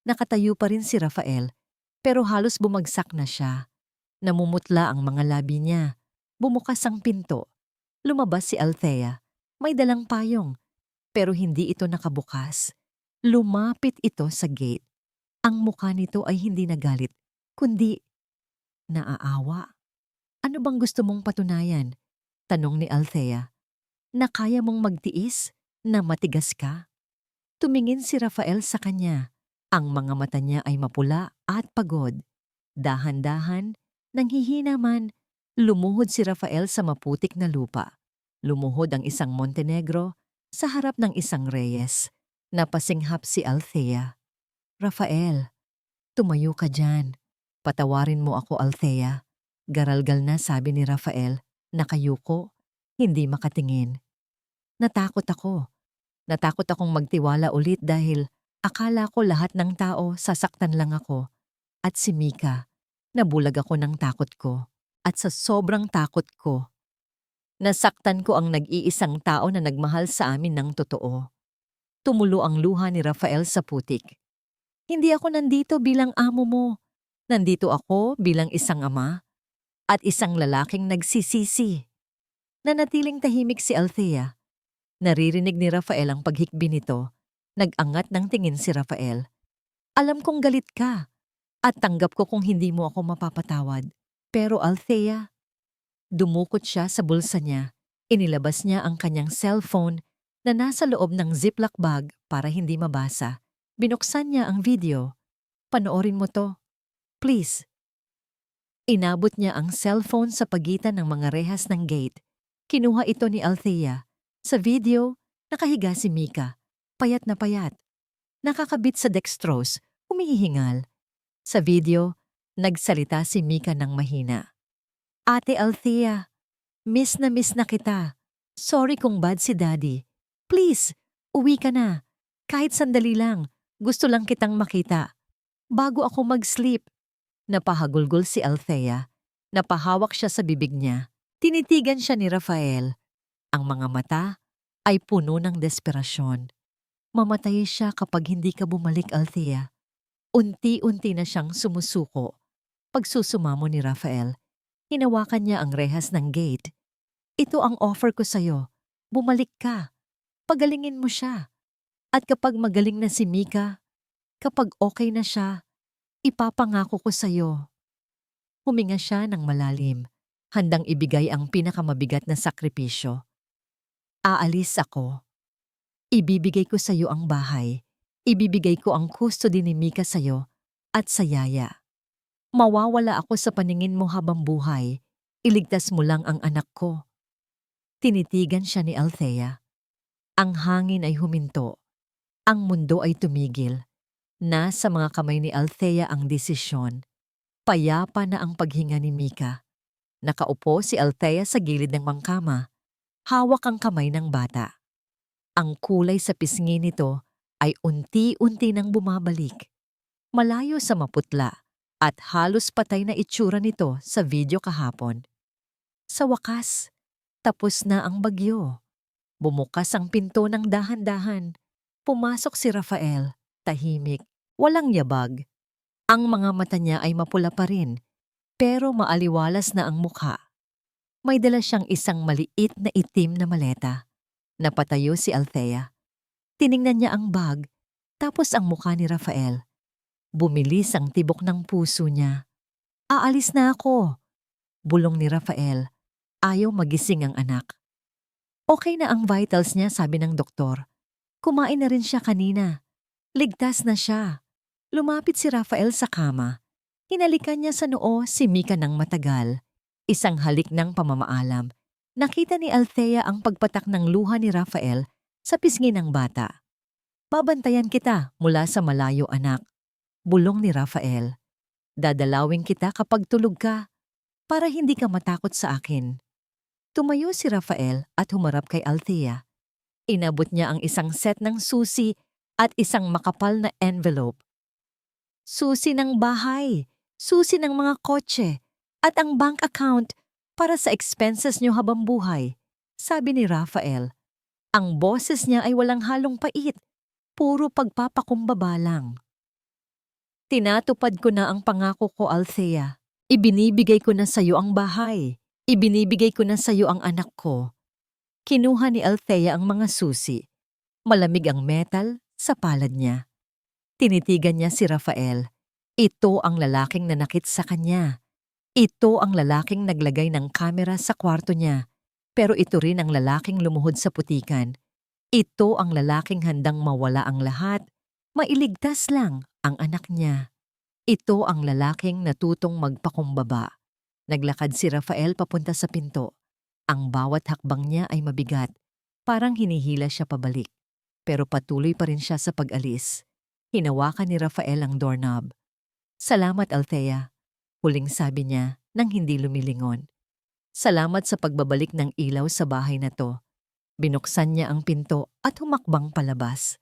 Nakatayo pa rin si Rafael, pero halos bumagsak na siya. Namumutla ang mga labi niya. Bumukas ang pinto. Lumabas si Althea. May dalang payong, pero hindi ito nakabukas. Lumapit ito sa gate. Ang mukha nito ay hindi nagalit, kundi naaawa. Ano bang gusto mong patunayan? Tanong ni Althea. Na kaya mong magtiis? Na matigas ka? Tumingin si Rafael sa kanya. Ang mga mata niya ay mapula at pagod. Dahan-dahan, nanghihina man, lumuhod si Rafael sa maputik na lupa. Lumuhod ang isang Montenegro sa harap ng isang Reyes. Napasinghap si Althea. Rafael, tumayo ka dyan. Patawarin mo ako, Althea. Garalgal na sabi ni Rafael, nakayuko, hindi makatingin. Natakot ako. Natakot akong magtiwala ulit dahil akala ko lahat ng tao sasaktan lang ako. At si Mika, nabulag ako ng takot ko. At sa sobrang takot ko, nasaktan ko ang nag-iisang tao na nagmahal sa amin ng totoo. Tumulo ang luha ni Rafael sa putik. Hindi ako nandito bilang amo mo. Nandito ako bilang isang ama at isang lalaking nagsisisi. Nanatiling tahimik si Althea. Naririnig ni Rafael ang paghikbi nito. Nag-angat ng tingin si Rafael. Alam kong galit ka at tanggap ko kung hindi mo ako mapapatawad. Pero Althea, dumukot siya sa bulsa niya. Inilabas niya ang kanyang cellphone na nasa loob ng ziploc bag para hindi mabasa. Binuksan niya ang video. Panoorin mo to. Please. Inabot niya ang cellphone sa pagitan ng mga rehas ng gate. Kinuha ito ni Althea. Sa video, nakahiga si Mika. Payat na payat. Nakakabit sa dextrose, humihingal. Sa video, nagsalita si Mika ng mahina. Ate Althea, miss na kita. Sorry kung bad si Daddy. Please, uwi ka na. Kahit sandali lang, gusto lang kitang makita. Bago ako mag-sleep. Napahagulgol si Althea. Napahawak siya sa bibig niya. Tinitigan siya ni Rafael. Ang mga mata ay puno ng desperasyon. Mamatay siya kapag hindi ka bumalik, Althea. Unti-unti na siyang sumusuko. Pagsusumamo ni Rafael, hinawakan niya ang rehas ng gate. Ito ang offer ko sa'yo. Bumalik ka. Pagalingin mo siya. At kapag magaling na si Mika, kapag okay na siya, ipapangako ko sa'yo. Huminga siya ng malalim, handang ibigay ang pinakamabigat na sakripisyo. Aalis ako. Ibibigay ko sa'yo ang bahay. Ibibigay ko ang custody ni Mika sa'yo at sa yaya. Mawawala ako sa paningin mo habang buhay. Iligtas mo lang ang anak ko. Tinitigan siya ni Althea. Ang hangin ay huminto. Ang mundo ay tumigil. Nasa mga kamay ni Althea ang desisyon. Payapa na ang paghinga ni Mika. Nakaupo si Althea sa gilid ng mangkama. Hawak ang kamay ng bata. Ang kulay sa pisngi nito ay unti-unti nang bumabalik. Malayo sa maputla at halos patay na itsura nito sa video kahapon. Sa wakas, tapos na ang bagyo. Bumukas ang pinto ng dahan-dahan. Pumasok si Rafael, tahimik, walang yabag. Ang mga mata niya ay mapula pa rin, pero maaliwalas na ang mukha. May dala siyang isang maliit na itim na maleta. Napatayo si Althea. Tiningnan niya ang bag, tapos ang mukha ni Rafael. Bumilis ang tibok ng puso niya. Aalis na ako, bulong ni Rafael. Ayaw magising ang anak. Okay na ang vitals niya, sabi ng doktor. Kumain na rin siya kanina. Ligtas na siya. Lumapit si Rafael sa kama. Hinalikan niya sa noo si Mika ng matagal. Isang halik ng pamamaalam. Nakita ni Althea ang pagpatak ng luha ni Rafael sa pisngi ng bata. Babantayan kita mula sa malayo, anak, bulong ni Rafael. Dadalawin kita kapag tulog ka para hindi ka matakot sa akin. Tumayo si Rafael at humarap kay Althea. Inabot niya ang isang set ng susi at isang makapal na envelope. Susi ng bahay, susi ng mga kotse, at ang bank account para sa expenses niyo habang buhay, sabi ni Rafael. Ang boses niya ay walang halong pait, puro pagpapakumbaba lang. Tinatupad ko na ang pangako ko, Althea. Ibinibigay ko na sa iyo ang bahay. Ibinibigay ko na sa iyo ang anak ko. Kinuha ni Althea ang mga susi. Malamig ang metal sa palad niya. Tinitigan niya si Rafael. Ito ang lalaking nanakit sa kanya. Ito ang lalaking naglagay ng kamera sa kwarto niya. Pero ito rin ang lalaking lumuhod sa putikan. Ito ang lalaking handang mawala ang lahat. Mailigtas lang ang anak niya. Ito ang lalaking natutong magpakumbaba. Naglakad si Rafael papunta sa pinto. Ang bawat hakbang niya ay mabigat. Parang hinihila siya pabalik. Pero patuloy pa rin siya sa pag-alis. Hinawakan ni Rafael ang doorknob. Salamat, Althea. Huling sabi niya nang hindi lumilingon. Salamat sa pagbabalik ng ilaw sa bahay na to. Binuksan niya ang pinto at humakbang palabas.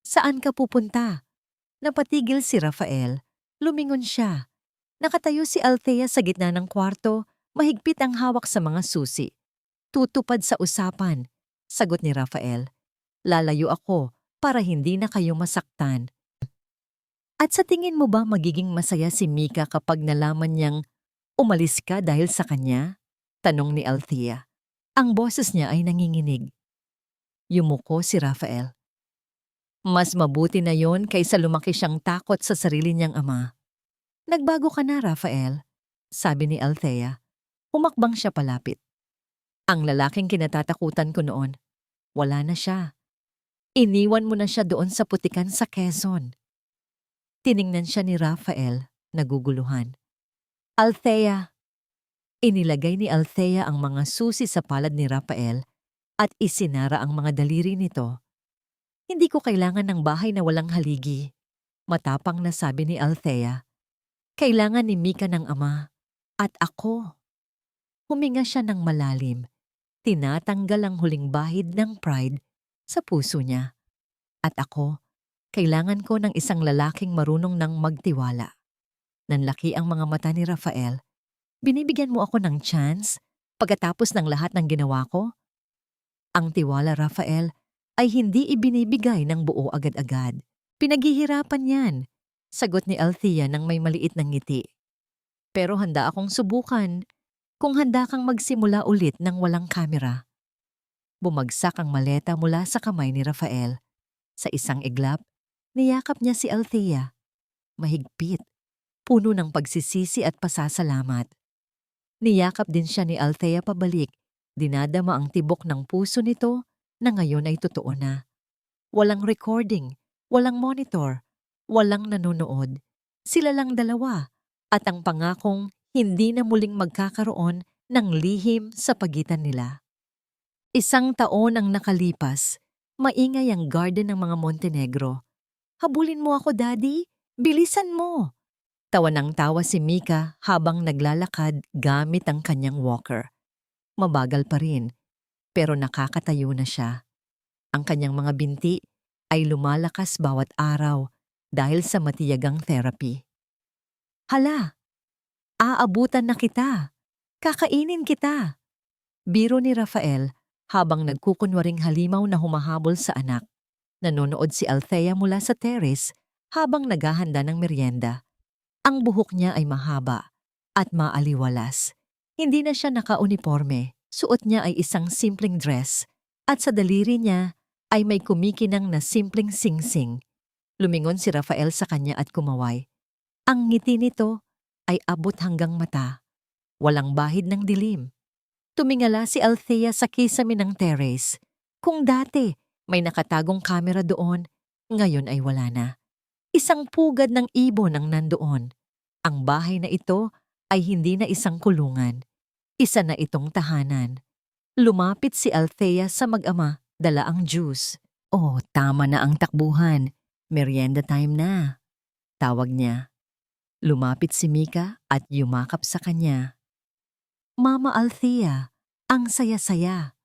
Saan ka pupunta? Napatigil si Rafael. Lumingon siya. Nakatayo si Althea sa gitna ng kwarto, mahigpit ang hawak sa mga susi. Tutupad sa usapan, sagot ni Rafael. Lalayo ako para hindi na kayo masaktan. At sa tingin mo ba magiging masaya si Mika kapag nalaman niyang umalis ka dahil sa kanya? Tanong ni Althea. Ang boses niya ay nanginginig. Yumuko si Rafael. Mas mabuti na yon kaysa lumaki siyang takot sa sarili niyang ama. Nagbago ka na, Rafael, sabi ni Althea. Humakbang siya palapit. Ang lalaking kinatatakutan ko noon, wala na siya. Iniwan mo na siya doon sa putikan sa Quezon. Tiningnan siya ni Rafael, naguguluhan. Althea. Inilagay ni Althea ang mga susi sa palad ni Rafael at isinara ang mga daliri nito. Hindi ko kailangan ng bahay na walang haligi. Matapang na sabi ni Althea. Kailangan ni Mika ng ama. At ako. Huminga siya ng malalim. Tinatanggal ang huling bahid ng pride sa puso niya. At ako, kailangan ko ng isang lalaking marunong ng magtiwala. Nanlaki ang mga mata ni Rafael. Binibigyan mo ako ng chance pagkatapos ng lahat ng ginawa ko? Ang tiwala, Rafael, ay hindi ibinibigay ng buo agad-agad. Pinaghihirapan yan, sagot ni Althea nang may maliit na ngiti. Pero handa akong subukan kung handa kang magsimula ulit ng walang kamera. Bumagsak ang maleta mula sa kamay ni Rafael. Sa isang iglap, niyakap niya si Althea. Mahigpit, puno ng pagsisisi at pasasalamat. Niyakap din siya ni Althea pabalik. Dinadama ang tibok ng puso nito na ngayon ay totoo na. Walang recording, walang monitor, walang nanonood. Sila lang dalawa at ang pangakong hindi na muling magkakaroon ng lihim sa pagitan nila. 1 taon ang nakalipas. Maingay ang garden ng mga Montenegro. Habulin mo ako, Daddy. Bilisan mo. Tawa ng tawa si Mika habang naglalakad gamit ang kanyang walker. Mabagal pa rin, pero nakakatayo na siya. Ang kanyang mga binti ay lumalakas bawat araw dahil sa matiyagang therapy. Hala, aabutan na kita. Kakainin kita. Biro ni Rafael habang nagkukunwaring halimaw na humahabol sa anak. Nanonood si Althea mula sa terrace habang naghahanda ng merienda. Ang buhok niya ay mahaba at maaliwalas. Hindi na siya naka-uniforme, suot niya ay isang simpleng dress at sa daliri niya ay may kumikinang na simpleng singsing. Lumingon si Rafael sa kanya at kumaway. Ang ngiti nito ay abot hanggang mata. Walang bahid ng dilim. Tumingala si Althea sa kisame ng terrace. Kung dati may nakatagong kamera doon, ngayon ay wala na. Isang pugad ng ibon ang nandoon. Ang bahay na ito ay hindi na isang kulungan. Isa na itong tahanan. Lumapit si Althea sa mag-ama, dala ang juice. Oh, tama na ang takbuhan. Merienda time na. Tawag niya. Lumapit si Mika at yumakap sa kanya. Mama Althea, ang saya-saya.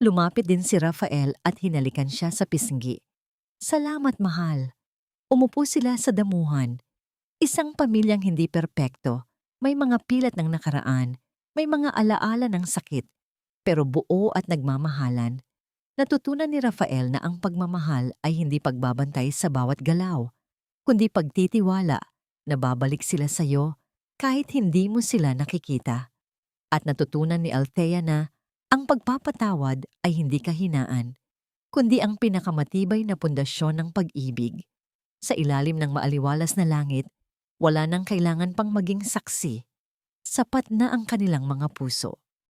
Lumapit din si Rafael at hinalikan siya sa pisngi. Salamat, mahal. Umupo sila sa damuhan. Isang pamilyang hindi perpekto. May mga pilat ng nakaraan, may mga alaala ng sakit, pero buo at nagmamahalan. Natutunan ni Rafael na ang pagmamahal ay hindi pagbabantay sa bawat galaw, kundi pagtitiwala na babalik sila sa iyo kahit hindi mo sila nakikita. At natutunan ni Althea na ang pagpapatawad ay hindi kahinaan, kundi ang pinakamatibay na pundasyon ng pag-ibig. Sa ilalim ng maaliwalas na langit, wala nang kailangan pang maging saksi. Sapat na ang kanilang mga puso.